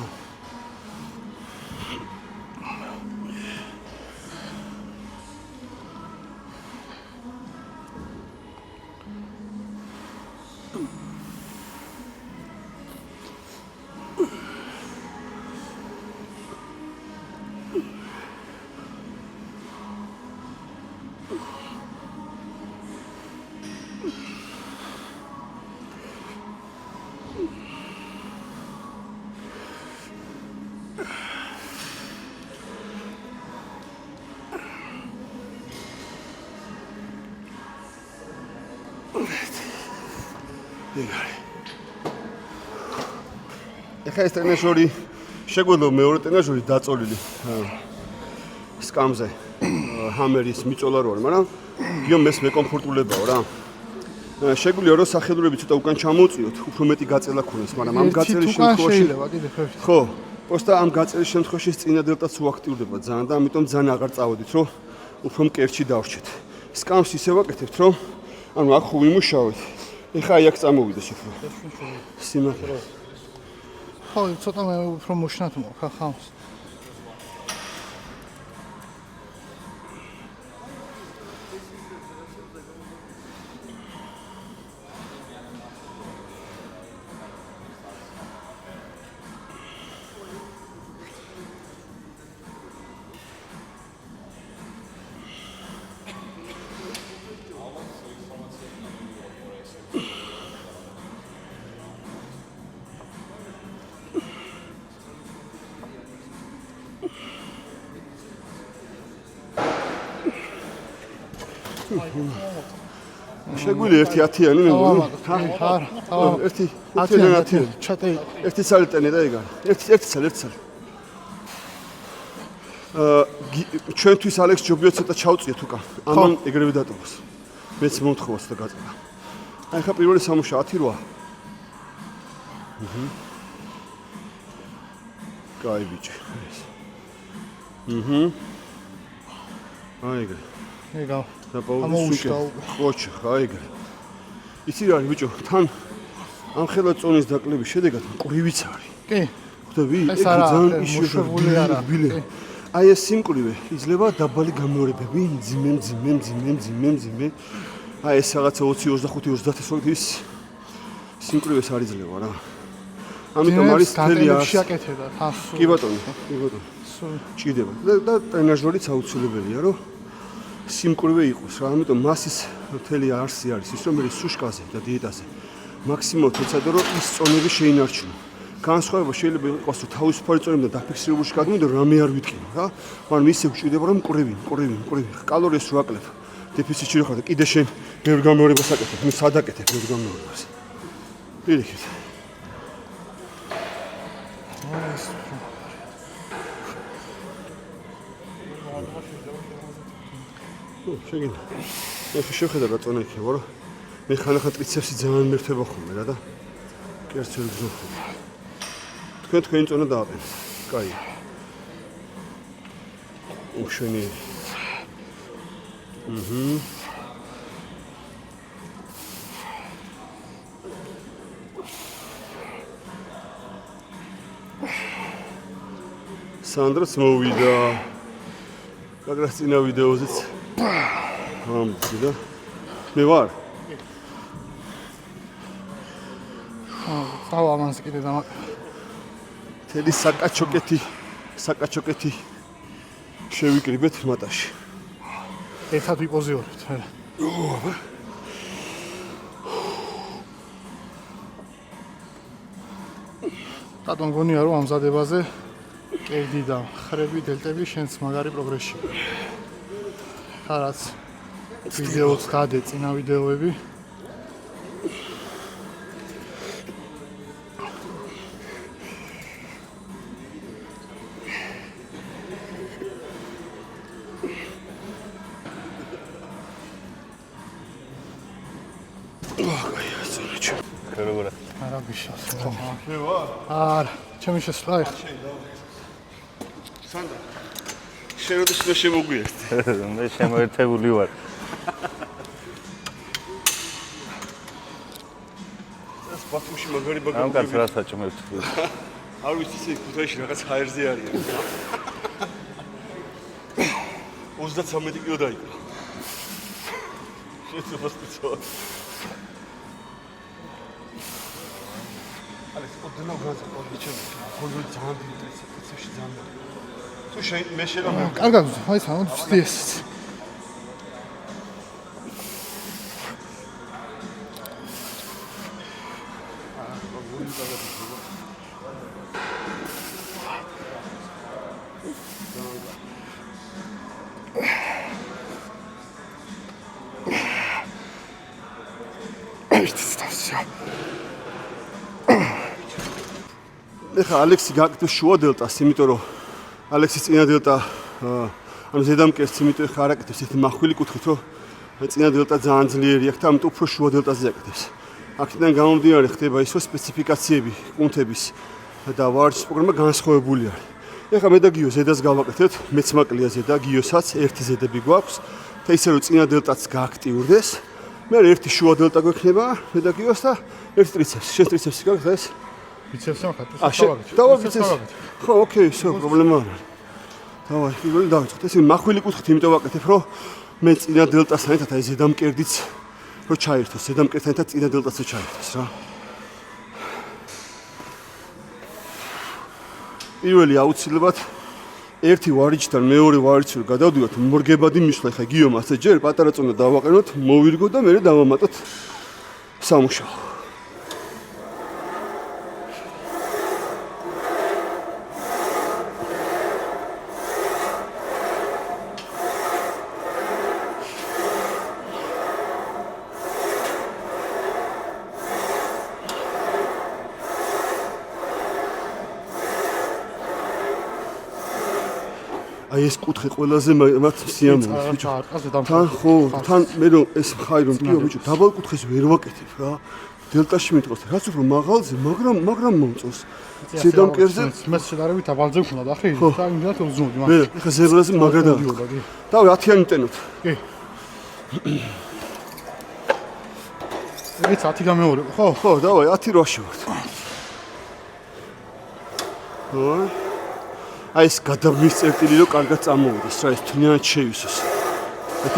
ეხა ეს ტრენაჟორი შეგვიძლია მეორე ტრენაჟორი დაწოლილი სკამზე ჰამერის მიწოლა რო არის, მაგრამ გიომ ეს მეკომფორტულებაო რა. შეგვიძლია რომ სახელურები ცოტა უკან ჩამოუწიოთ, უფრო მეტი გაწელა ქონდეს, მაგრამ ამ გაწელის შემთხვევაში ხო, просто ამ გაწელის შემთხვევაში წინა დელტაც უაქტიურდება ძალიან და ამიტომ ძალიან აღარ წავედით, რომ უფრო მკერდში დავრჩეთ. სკამს ისე ვაკეთებთ, რომ ანუ აქ ხო ვიმუშავეთ. ეხა აი აქ წამოვიდეს უფრო. სიმაღლე. ხო, ცოტა მე უფრო მოშნათ მოხა ხამს. შეგვიძლია ერთი 10-იანი მე მგონი. ერთი 10-იანი. ჩატე. ერთი სალიტენი და ეგ არის. ერთი სალი. ჩვენთვის ალექს ჯობია ცოტა ჩავწიეთ უკან. ამან ეგრევე დატოვოს. მეც მომთხოვა ცოტა გაწევა. აი ხა პირველი სამუშაო 10-8. კაი ბიჭი. აი ეგრე. ეგა. ხოჩი, ხაიგრე. იცი რა არის ბიჭო, თან ამ ხელა წონის დაკლების შედეგად მკვრივიც არის. კი. ხვდები, ეგ ძალიან ისშებული არა. აი ეს სიმკვრივე იძლევა დაბალი გამეორებები, მძიმე. აი ეს რაღაცა 20-25-30 სოლტის სიმკვრივეს არ იძლევა რა. ამიტომ არის თელი არს. კი ბატონო. ჭირდება. და ტრენაჟორიც აუცილებელია, რომ სიმკვრივე იყოს რა, ამიტომ მასის მთელი არსი არის ის, რომ მე სუშკაზე და დიეტაზე მაქსიმალურად ეცადო, რომ ის წონები შეინარჩუნო. განსხვავება შეიძლება იყოს რომ თავისუფალი წონები და დაფიქსირებული შეგადმო და რამე არ ვიტკინო რა. მაგრამ ისე გვჭირდება რომ მყრივი. კალორიებს რო აკლებ. დეფიციტში რო ხარ და კიდე შენ ბევრ გამეორებას აკეთებ, ნუ სად აკეთებ ბევრ გამეორებას. პირიქით. შეგინდა. მე შეხედა რა წონა იქნება რა. მე ხანახან ტრიცეპსი ძალიან მერთება ხოლმე რა და კერც ვერ გზნობ. თქვენი წონა დააყენეთ. კაი. უშენი. სანდრაც მოვიდა. მაგრამ წინა ვიდეოზეც ამბობდა. მე ვარ. აუ ამას კიდე და თელი საკაჩოკეთი შევიკრიბეთ მატაში. ერთად ვიპოზიორებთ. რატომ გონია რომ ამზადებაზე კერდი და ხრები დელტები შენს მაგარი პროგრესში. ხარაც ვიდეოც გადე წინა ვიდეოები. მე ვარ. არა, ჩემი შესვლა ეხლა. სანდრა. შენ როდის მე შემოგვიერთდი? მე შემოერთებული ვარ. ეს ბათუმში მაგარი ბაგა. ამ კაც რას აჭმევთ? არ ვიცი ისე ქუთაისში რაღაც ჰაერზე არიან. 33 კილო დაიკრა. შეიძლება სწორად. ალექს ოდნავ განსაკუთრებით ჩემს ხოლმე ძალიან დიდი ტრიცეპსში ძალიან. თუ შენ მე შეიძლება კარგად აი სამ ვცდი ეს. ეხა ალექსი გაკეთებს შუა დელტას, იმიტომ რომ ალექსის წინა დელტა ანუ ზედამკერდს, იმიტომ ეხა არ აკეთებს ერთი მახვილი კუთხით, რომ წინა დელტა ძალიან ძლიერი აქვს და ამიტომ უფრო შუა დელტაზე აკეთებს. აქედან გამომდინარე ხდება ის, რომ სპეციფიკაციები კუნთების და ვარჯიშის პროგრამა განსხვავებული არის. ეხა მე და გიო ზედას გავაკეთებთ, მეც მაკლია ზედა, გიოსაც ერთი ზედები გვაქვს და ისე რომ წინა დელტაც გააქტიურდეს, მე ერთი შუა დელტა გვექნება, მე და გიოს და ერთი ტრიცეპსი. შენ ტრიცეპსი გაქვს ეს? ბიცეპსი მაქვს. დავა ბიცეპსი. ხო, ოკეი, всё, პრობლემა არ არის. დავაი, პირველი დავიწყოთ. ესე მახვილი კუთხით იმიტომ ვაკეთებ, რომ მე წინა დელტასთან ერთად აი ზედამკერდიც რო ჩაერთოს, ზედამკერდთან ერთად წინა დელტაცო ჩაერთოს რა. პირველი აუცილებლად ერთი ვარჯიშთან მეორე ვარჯიშს რო გადავდივართ, მორგებადი მისვლა, ხა გიომ ასე ჯერ პატარა წონა დავაყენოთ, მოვირგო და მე დავამატოთ სამუშაო. აი ეს კუთხე ყველაზე მათ სიამოვნებს ბიჭო. თან ხო, თან მე რომ ეს ხაი რომ კიო ბიჭო, დაბალ კუთხეს ვერ ვაკეთებ რა. დელტაში მეტყოს, რაც უფრო მაღალზე, მაგრამ მომწონს. ზედამკერდზე მე შედარებით დაბალზე ვქნა და ახლა იმდენად უზრუნდი მე ხა ზებრაზე მაგრადა. დავი 10-იანი ტენოთ. კი. ეს 10 გამეორე, ხო? ხო, დავაი 10 8-ში ვართ. ხო. აი ეს გადავლის წერტილი რომ კარგად წამოვიდეს რა ეს თუნიანად შევისოს.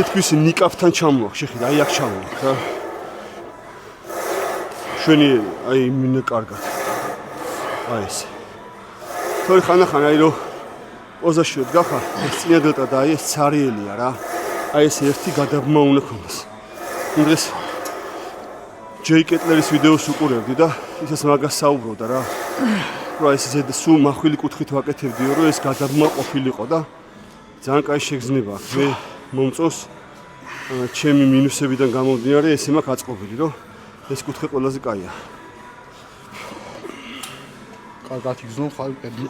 თითქოს ნიკაფთან ჩამოაქვს, შეხედა, აი აქ ჩამოაქვს რა. შვენი აი მინე კარგად. აი ეს. თორე ხანახან აი რომ ოზაშიოდ გახარ, ეს წინა დელტა და აი ეს цаრიელია რა. აი ეს ერთი გადაბმა უნდა ქონდეს. დღეს ჯეი კეტლერის ვიდეოს უყურებდი და ისეს მაგას საუბრობდა რა. რა ეს ზედ სულ მახვილი კუთხით ვაკეთებდიო, რომ ეს გადაბმა ყოფილიყო და ძალიან კაი შეგრძნება აქვს. მე მომწონს ჩემი მინუსებიდან გამომდინარე ესე მაქვს აწყობილი, რომ ეს კუთხე ყველაზე კაია. კარგად იგზნო ხალ კედლი.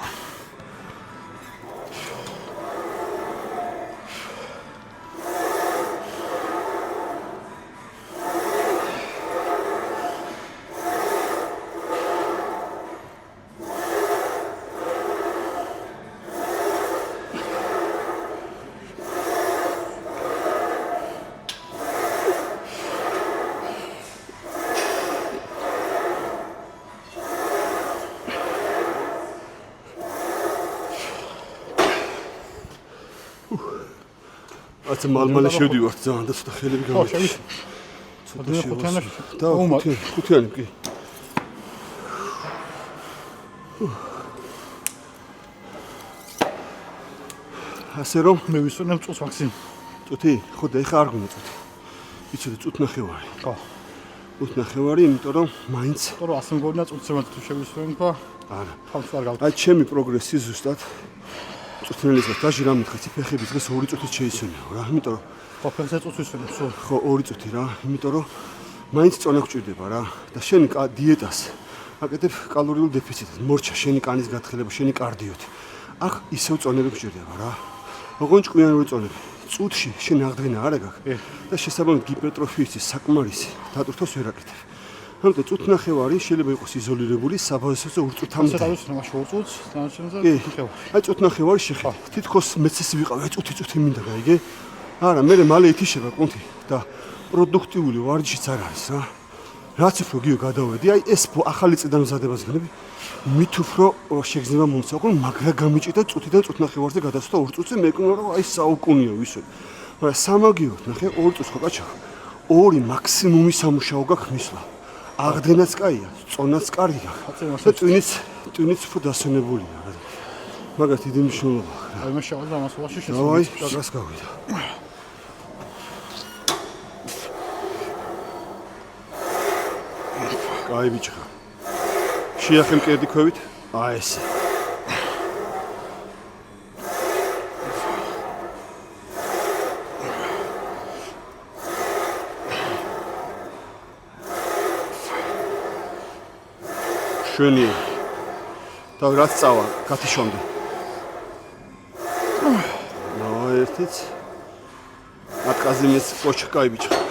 აცა მალმალე შევდივართ ძალიან და ცოტა ხელები გამიჩნდა. ცოტა ხუთიანაში. და ხუთიანი კი. ასე რომ მე ვისვენებ წუთს მაქსიმ. წუთი? ხო და ეხა არ გვინდა წუთი. იცოდე წუთ ნახევარი. ხო. წუთ ნახევარი, იმიტომ რომ მაინც იმიტომ რომ ასე მგონია წუთსებად თუ შევისვენებ და არა. ხალხს არ გავთ. აი ჩემი პროგრესი ზუსტად წუთნელისგან დაჟე რა მითხეთ ფეხები დღეს 2 წუთით შეისვენეო რა, იმიტომ რომ ხო ფეხზე წუთს ვისვენებ სულ. ხო 2 წუთი რა, იმიტომ რომ მაინც წონა გჭირდება რა და შენი დიეტას აკეთებ კალორიულ დეფიციტად, მორჩა შენი კანის გათხილება, შენი კარდიოთი. აქ ისევ წონები გჭირდება რა. ოღონდ ჭკვიანური წონები. წუთში შენ აღდგენა არა გაქვს და შესაბამისად გიპერტროფიის საკმარისი დატვირთვას ვერ აკეთებ. ამიტომ წუთ ნახევარი შეიძლება იყოს იზოლირებული საბაზისო 2 წუთამდე. ასე დავისვენებ მაშინ 2 წუთს, დანარჩენზე ნახევარი. აი წუთ ნახევარი შეხედე. თითქოს მეც ეს ვიყავ, აი წუთი მინდა გაიგე. არა, მე მალე ითიშება კუნთი და პროდუქტიული ვარჯიშიც არ არის რა. რაც უფრო გიო გადავედი, აი ეს ახალი წიდან მზადებას გნები, მით უფრო შეგრძნება მომსაუბრ, მაგრა გამიჭიდა წუთიდან წუთ ნახევარზე გადასვლა 2 წუთზე, მეკუნა რომ აი საუკუნეა ვისვენ. მაგრამ სამაგიოთ ნახე 2 წუთს ხო კაჩა. 2 მაქსიმუმი სამუშაო გაქვს მისვლა. აღდგენაც კაია, წონაც კარგია. და ტვინიც უფრო დასვენებულია რა. მაგათ დიდი მნიშვნელობა აქვს. აი მე შევადა მასობაში აი, შესაძლოა. შაგას გავიდა. კაი ბიჭხა. შეახე მკერდი ქვევით. აი ესე. შვენი. და რაც წავა, გათიშონდი. ნო, ერთიც. აკაზიმეს პოჩა კაი ბიჭხა.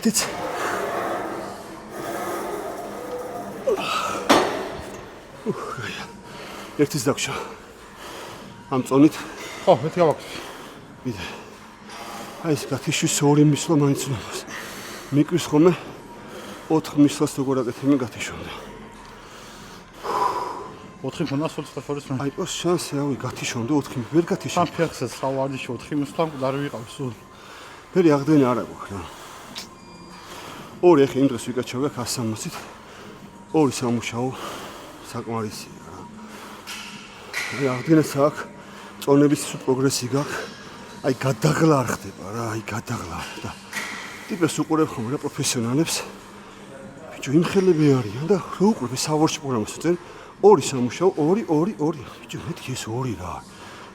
ერთიც ერთიც დაგშა ამ წონით ხო მეთი გავაკეთე ვიდე აი ეს გათიშვის 2 მისვლა მაინც უნდა მიკვის ხოლმე 4 მისვლას როგორ აკეთებენ გათიშვამდე 4 მქონდა სულ სწორად აი პოს შანსი ავი გათიშვამდე 4 ვერ გათიშვა სამ ფეხზე სავარჯიში 4 მისვლა მკვდარი ვიყავ სულ ფერი აღდგენა არ აქვს რა 2 ახლა იმ დღეს ვიკაჩავდა 160-ით 2 სამუშაო საკმარისია რა. აი აღდგენაც აქვს, წონების პროგრესი გაქვს. აი გადაღლა არ ხდება რა, აი გადაღლა და ტიპებს უყურებ ხოლმე რა პროფესიონალებს. ბიჭო, იმ ხელები არიან და რა უყურებ სავორჩი პროგრამას წინ 2 სამუშაო 2. ბიჭო, მეთქი ეს 2 რა.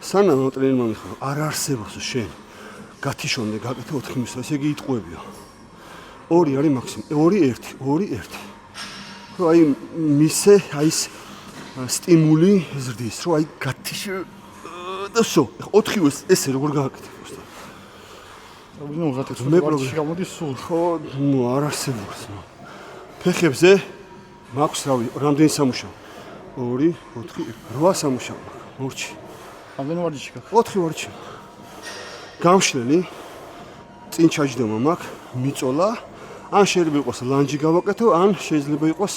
სანამ ტრენერმა მიხარო, არ არსებობს შენ. გათიშონდე გაკეთე 4 მისვლა, ესე იგი იტყუებიო. 2 არის მაქსიმუმ 2 რომ აი მისე აი ეს სტიმული ზრდის რომ აი გათიშე და სო 4 ესე როგორ გააკეთე უბრალოდ რაბინო უღათეთ მე პროგრესი გამოდის სულ ხო ნუ არ არსებობს ფეხებზე მაქვს რავი რამდენი სამუშაო 2 4 8 სამუშაო მორჩი რამდენი ვარჯიში გაქვს 4 ვარჯი გამშლელი წინ ჩაჯდომა მაქვს მიწოლა ან შეიძლება იყოს ლანჯი გავაკეთო, ან შეიძლება იყოს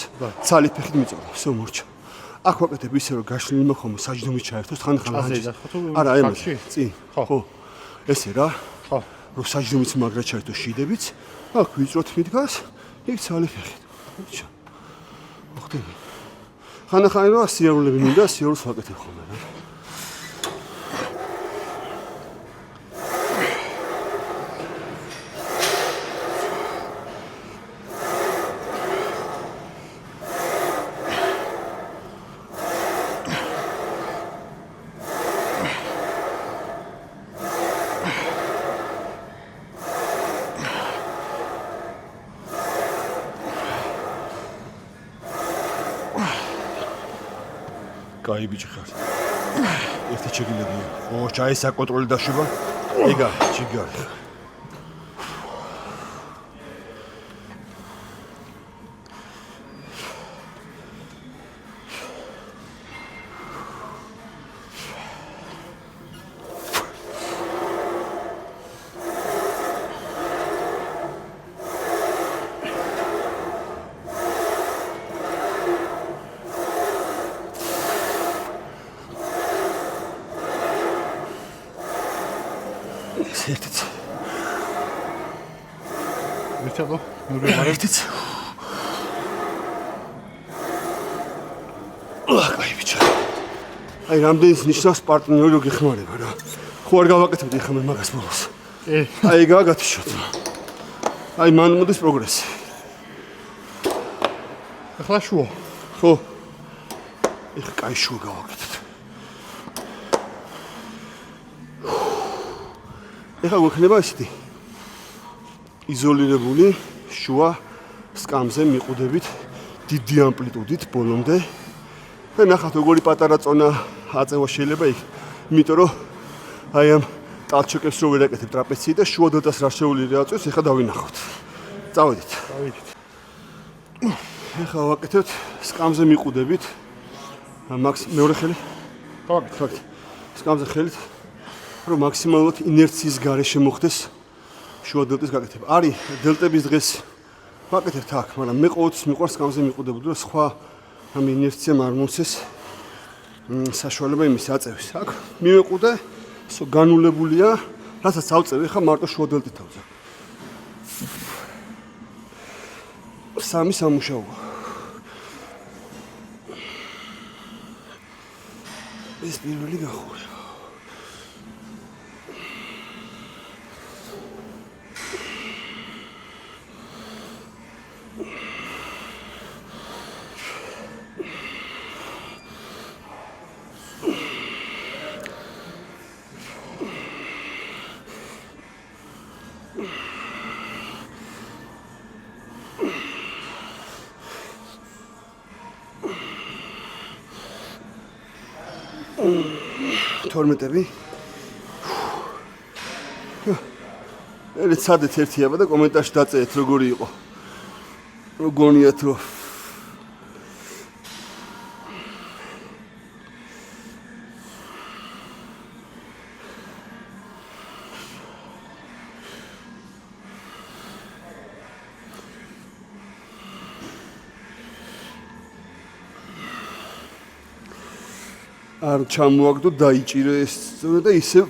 ცალი ფეხით მიწოდო. всё მორჩა. აქ ვაკეთებ ისე რომ გაშლილი მოხმო საჯდომით ჩაერთოს ხან-ხან ლანჯი. არა, ემოთი. წინ. ხო. ესე რა. ხო. რომ საჯდომით მაგრა ჩაერთოს შიდებიც, აქ ვიწროთ მიდგას, იქ ცალი ფეხით. მორჩა. მოხდები. ხან-ხან რა სიარულები მინდა, სიარულს ვაკეთებ ხოლმე რა. კაი ბიჭი ხარ. ერთი ჩეგილებია. ხო, ჩაი საკონტროლი დაშვება. ეგა, ჩიგარი. ერთიც. ერთადო, ნური მარე. ერთიც. კაი ბიჭი. აი რამდენის ნიშნავს პარტნიორი რო გეხმარება რა. ხო არ გავაკეთებდი ხომ მაგას ბოლოს. აი გაგათიშოთ. აი მან მოდის პროგრესი. ახლა შუა. ხო. ეხა კაი შუა გავაკეთეთ. ეხლა გვექნება ისეთი იზოლირებული შუა სკამზე მიყუდებით დიდი ამპლიტუდით ბოლომდე და ნახავთ როგორი პატარა წონა აწევა შეიძლება იქ იმიტომ რომ აი ამ ტალჩოკებს რო ვერაკეთებ ტრაპეციით და შუა დელტას რა შეუძლია აწვეს ეხლა დავინახავთ წავედით ეხლა ვაკეთებთ სკამზე მიყუდებით მაქს მეორე ხელი გავაკეთეთ სკამზე ხელით რომ მაქსიმალურად ინერციის გარეშე მოხდეს შუა დელტის გაკეთება. არის დელტების დღეს ვაკეთებთ აქ, მაგრამ მე ყოველთვის მიყვარს სკამზე მიყუდებული და სხვა ამ ინერციამ არ მომცეს საშუალება იმის აწევის. აქ მივეყუდე, ისო განულებულია, რასაც ავწევი ხა მარტო შუა დელტით ავწევ. სამი სამუშაოა. ეს პირველი გახურება. თორმეტები. ეცადეთ ერთიაბა და კომენტარში დაწეეთ როგორი იყო. როგორიათ რომ არ ჩამოაგდო დაიჭირე ეს ზონა და ისე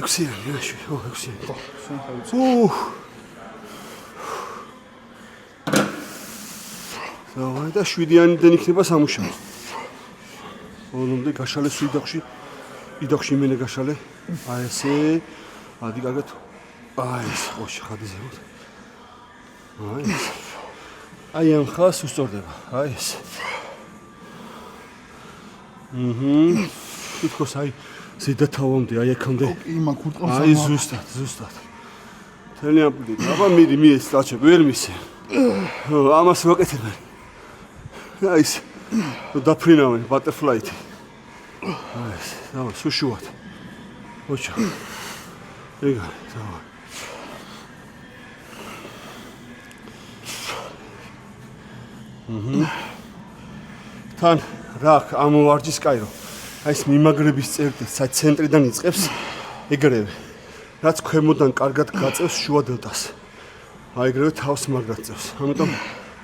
ექვსიანი, ექვსიანი. და 7-იანიდან იქნება სამუშაო. ბოლომდე გაშალე იდახში იმენე გაშალე. აი ესე, ადი კარგად. აი ეს ყოში ხადი ზემოთ. აი ეს. აი ამ ხას უსწორდება. აი ეს. თითქოს აი ზედა თავამდე, აი აქამდე. იმან ქურტყავს. აი ზუსტად. თელი ამპლიტუდა. აბა მიდი ეს წაჩებ, ვერ მისე. ამას ვაკეთებ. აი ეს. დაფრინავენ ბატერფლაით. აი ეს, დავა, სუშუათ. ოჩა. ეგა, დავა. თან რა ამ ვარჯის კაირო. აი ეს მიმაგრების წერტილს საით ცენტრიდან იწყებს ეგრევე. რაც ქვემოდან კარგად გაწევს შუა დელტას. აი ეგრევე თავს მაგრად წევს. ამიტომ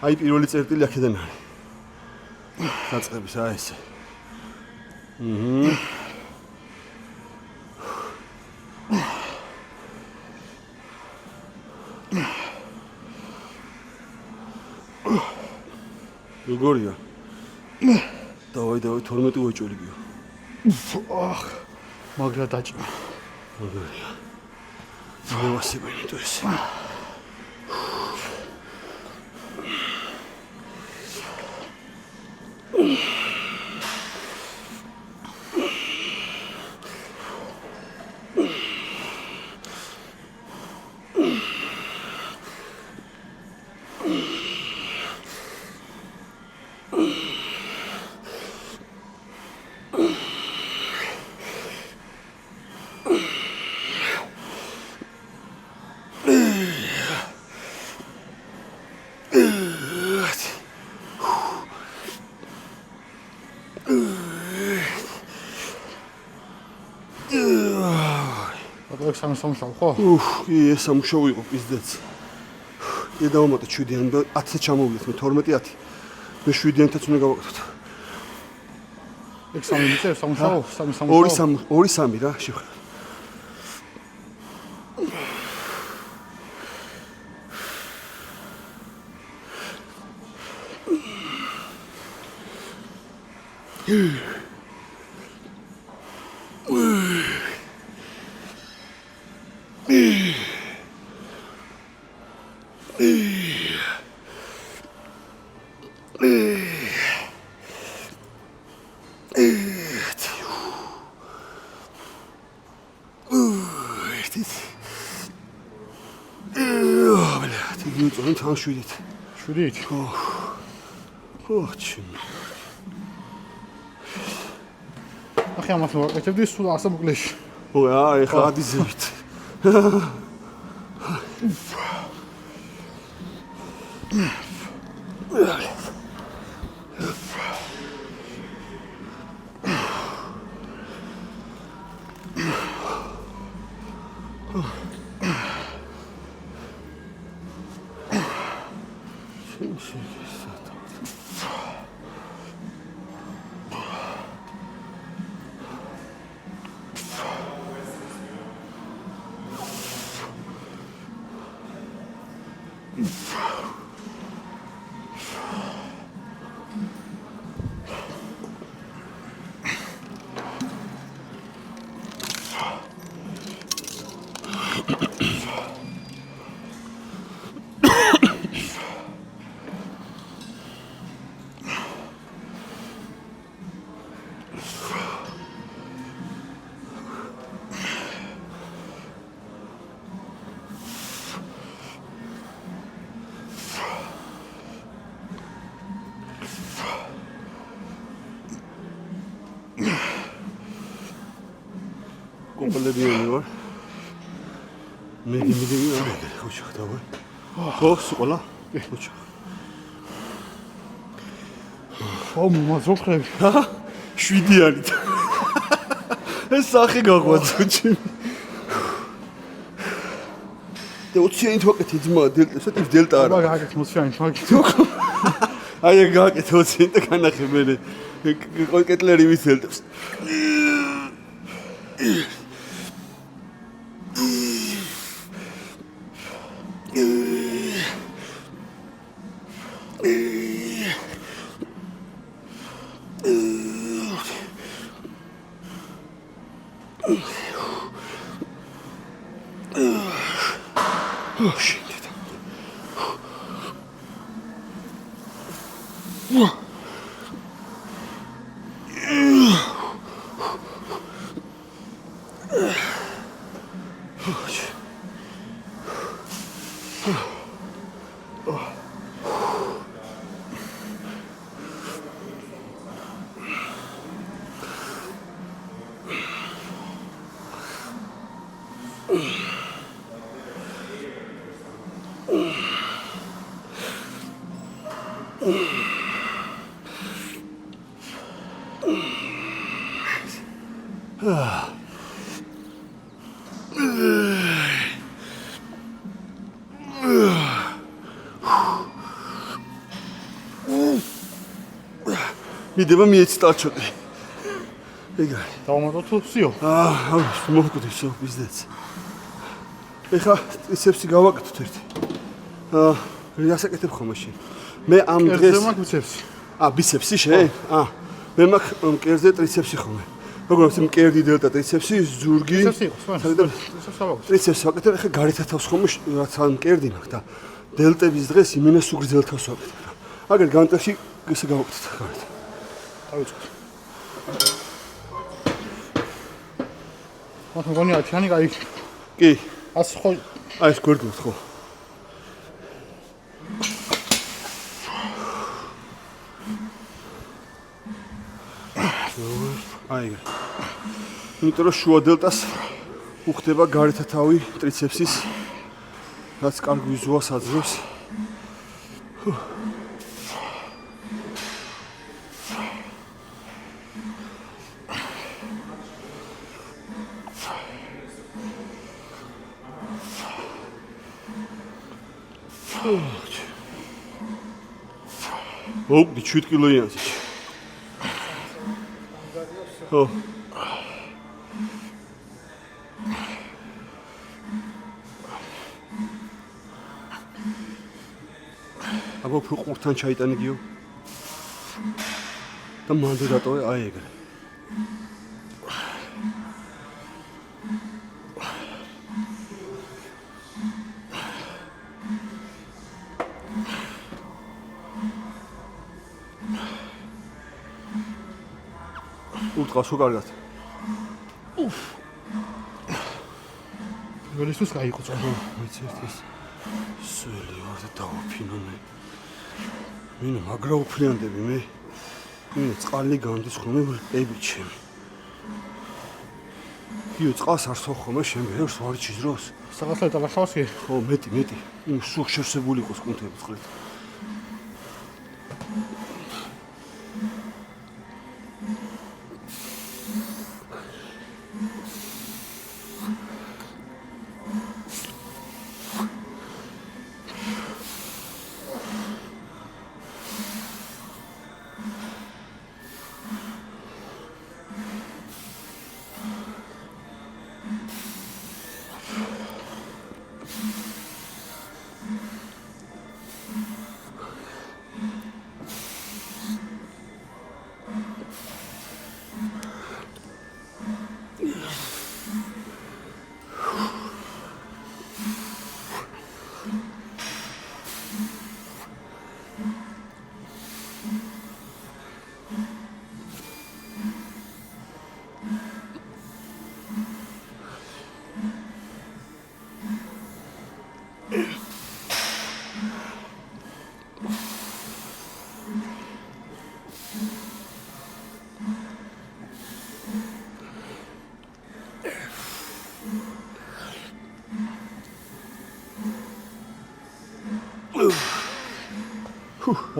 აი პირველი წერტილი აქედან არის. დაწყების აი ესე. როგორია? დავай 12 ვეჭოლიგიო. მაგრა დაჭმა. როგორია? მოვასებინე თუ ეს. სამშობლო ხო? ეს სამშობლო იყო პიზდეც. კი დავამატე 7-იან და 10-ზე ჩამოვიდეთ მე 12-10. მე 7-იანთაც უნდა გავაკეთოთ. ეგ სამი მიწევ სამშობლო, სამი სამშობლო. 2-3 რა, შევხარ. თან 7-ით. 7-ით? ხო, ჩიმ. ახლა ამას ვაკეთებდი სულ 100 მოკლეში. ო, ეხლა ადიზებით. კომპლეტიანი ვარ. მე გიმიდები ხოჩა დავარ. ხო, სკოლა? ხოჩა. ხო, მომაძოხრები. 7-იანი. ეს სახე გაგვაცხო ჩი. და 20-იანი თვაკეთი ძმა დელტა, დელტა არა. აბა გააკეთე 20-იანი თვაკეთი. აი ეგ გააკეთე 20-იანი და განახე მე კეტლერი ვის დელტებს. Oh shit. Oh. მიდება მიეც ტარჩოტი. ეგა. დავამატო თუ სიო? მოგვიდეს ბიზნეს. ეხა ტრიცეპსი გავაკეთოთ ერთი. რასაკეთებ ხომ მაშინ? მე ამ დღეს ეს მაქვს ბიცეპსი. ბიცეპსი შე? მე მაქვს მკერდზე ტრიცეპსი ხომ. როგორც მკერდი დელტა ტრიცეპსი, ზურგი. ტრიცეპსი ვაკეთებ, ეხა გარეთ თავს ხომ რაც ამ მკერდი მაქვს და დელტების დღეს იმენას უგრძელ თავს ვაკეთებ. აგერ განტაში ესე გავაკეთოთ გარეთ. დავიწყოთ. ახლა გონია ჩანი კაი. კი. ას ხო ეს გვერდით ხო. აი. იმიტომ რომ შუა დელტას უხდება გარეთ თავი ტრიცეპსის რაც კარგ ვიზუალს აძლევს. მოგდი 7 კილოიანსი. ხო. აბა უფრო ყურთან ჩაიტანიგიო. და მანდ დატოვე აი ეგრე. უთყავსო კარგად. გოლისთვის გაიყო წავა. ვიცი ეს სული ვარ და დავაფინონე. მინო მაგრა უფრიანდები მე. მინო წყალი განდის ხოლმე ები ჩემი. იო წყალს არ სო ხოლმე შენ ბევრს ვარ ჩიზროს. საღასლე დაბახავსი. ხო მეტი. სულ შევსებული იყოს კუნთები წყლით.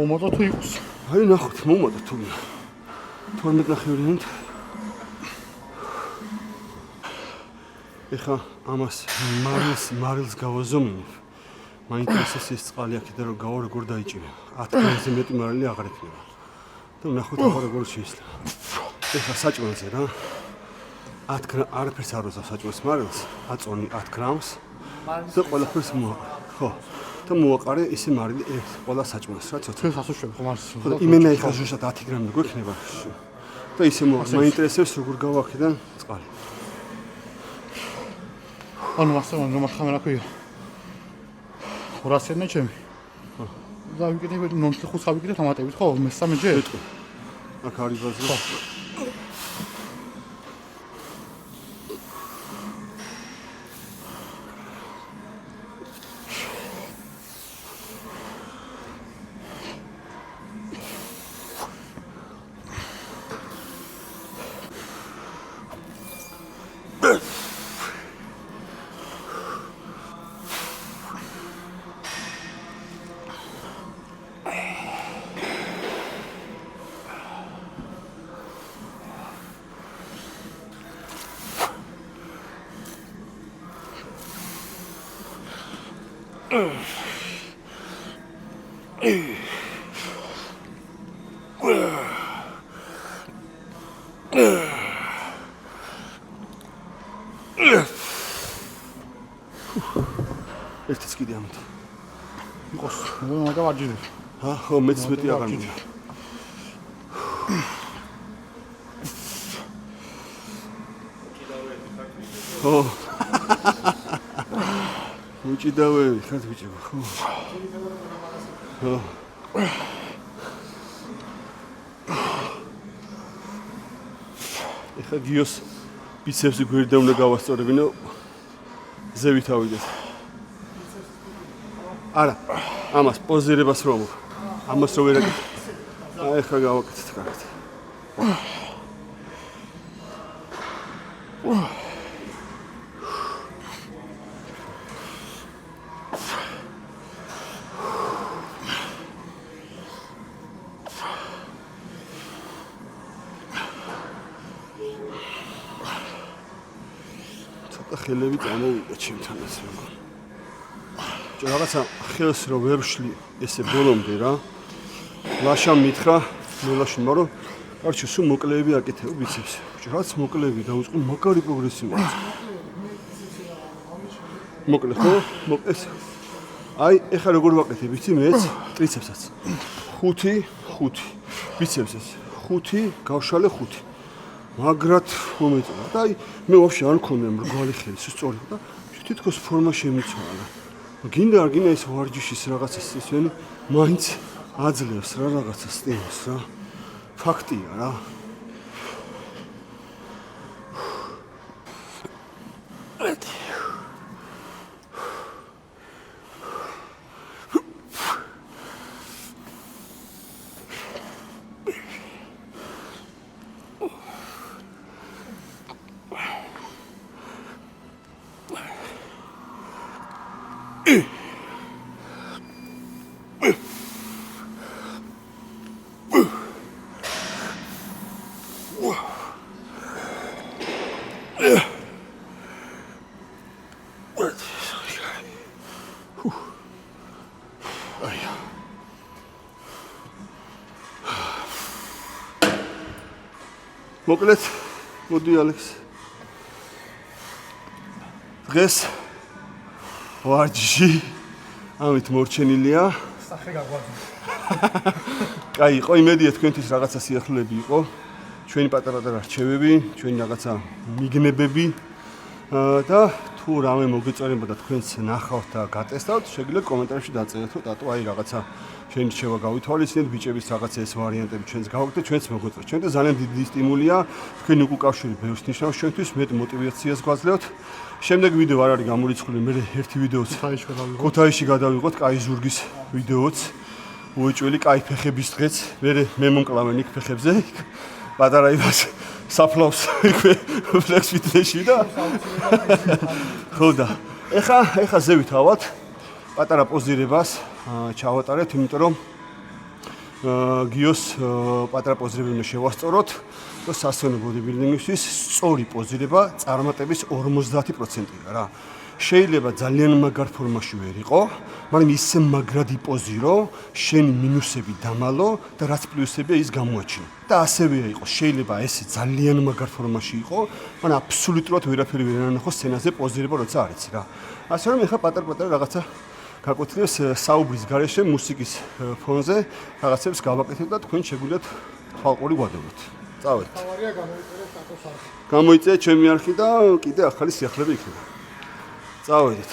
მომოტო თუ იყოს. აი ნახოთ, მომოტო თუ. 12 ნახევრიანით. ეხა ამას მარილს გავაზომნებ. მაინტერესებს ეს წყალი აქედან რომ გავა როგორ დაიჭირა. 10 გრამზე მეტი მარილი აღარ იქნება. და ნახოთ ახლა როგორ შეიძლება. ეხა საჭმელზე რა. 10 გრამ არაფერს არ უზავს საჭმელს მარილს. აწონი 10 გრამს. და ყველაფერს მოაყარე. ხო. და მოაყარე ისე მარილი ყველა საჭმელს რა ცოტა. ჩვენ სასუშვებ ხომ არის. ხო და იმენა ეხა ზუსტად 10 გრამი გვექნება. და ისე მაინტერესებს როგორ გავა აქედან წყალი. ანუ ასე რომ ხამერა ქვია. 200-იანია ჩემი. ხო. და ვიკეთებ ნონსლი ხუს გავიკეთე თამატებით ხო? მესამე ჯერ. აქ არის ბაზრო. ერთიც კიდე ამით. იყოს, მე მაგა ვარჯიშობ. ხო, მეც მეტი აღარ მინდა. ხო. უჭიდავები ხართ ბიჭო, ხო. ხო. ეხა გიოს ბიცეპსი გვერდზე უნდა გავასწორებინო. ზევით ავიდეთ. არა, ამას პოზირებას რომ. ამას რო ვერ აკეთებ. ეხა გავაკეთეთ კარგად. ხელები წამოვიდა ჩემთანაც როგორ. რაღაცა ხელს რო ვერ ვშლი ესე ბოლომდე რა. ლაშამ მითხრა, მოლაშინმა რომ კარჩი სულ მოკლეები აკეთებ ბიცეპს. რაღაც მოკლეები დაუწყო მაგარი პროგრესი მაქვს. მოკლე ხო? მოკლეს. აი, ეხლა როგორ ვაკეთებ იცი მეც ტრიცეპსაც. 5 ბიცეპსს 5 გავშალე 5. მაგრად მომეწონა და აი მე ვაფშე არ მქონია მრგვალი ხელი სწორი და თითქოს ფორმა შემიცვალა. გინდა არ გინდა ეს ვარჯიშის რაღაცა ისენი მაინც აძლევს რა რაღაცა სტიმულს რა. ფაქტია რა. მოკლედ, მოდი ალექს. დღეს ვარჯიში ამით მორჩენილია. სახე გაგვაძნა. კაი, იყო იმედია თქვენთვის რაღაცა სიახლეები იყო. ჩვენი პატარ-პატარა რჩევები, ჩვენი რაღაცა მიგნებები და თუ რამე მოგეწონებოდა და თქვენს ნახავთ და გატესტავთ, შეგიძლიათ კომენტარებში დაწეროთ, რომ დატო აი რაღაცა შენი რჩევა გავითვალისწინეთ, ბიჭების რაღაცა ეს ვარიანტები ჩვენს გავაკეთეთ, ჩვენც მოგვეწონთ. ჩვენთვის ძალიან დიდი სტიმულია, თქვენი უკავშირი ბევრს ნიშნავს ჩვენთვის, მეტ მოტივაციას გვაძლევთ. შემდეგ ვიდეო არ არის გამორიცხული, მე ერთი ვიდეოც ქუთაისში გადავიღოთ, კაი ზურგის ვიდეოც, უეჭველი კაი ფეხების დღეც, მე მომკლავენ იქ ფეხებზე, პატარა იმას საფლავს იქვე ფლექს ფიტნესში და ხო და ეხა ზევით ავალთ პატარა პოზირებას ჩავატარეთ, იმიტომ რომ გიოს პატარა პოზირები უნდა შევასწოროთ და სასწავლო ბოდიბილდინგისთვის სწორი პოზირება წარმატების 50%-ია რა. შეიძლება ძალიან მაგარ ფორმაში ვერ იყო, მაგრამ ისე მაგრად იპოზირო, შენი მინუსები დამალო და რაც პლუსებია ის გამოაჩინო. და ასევეა იყო, შეიძლება ესე ძალიან მაგარ ფორმაში იყო, მაგრამ აბსოლუტურად ვერაფერი ვერ ანახო სცენაზე პოზირება როცა არის რა. ასე რომ ეხლა პატარ-პატარა რაღაცა გაკვეთილებს საუბრის გარეშე მუსიკის ფონზე რაღაცებს გავაკეთებ და თქვენ შეგვიძლიათ თვალყური გვადევნოთ. წავედით. თავარია გამოიწერეთ ტატოს არხი. გამოიწერეთ ჩემი არხი და კიდე ახალი სიახლეები იქნება. წავედით.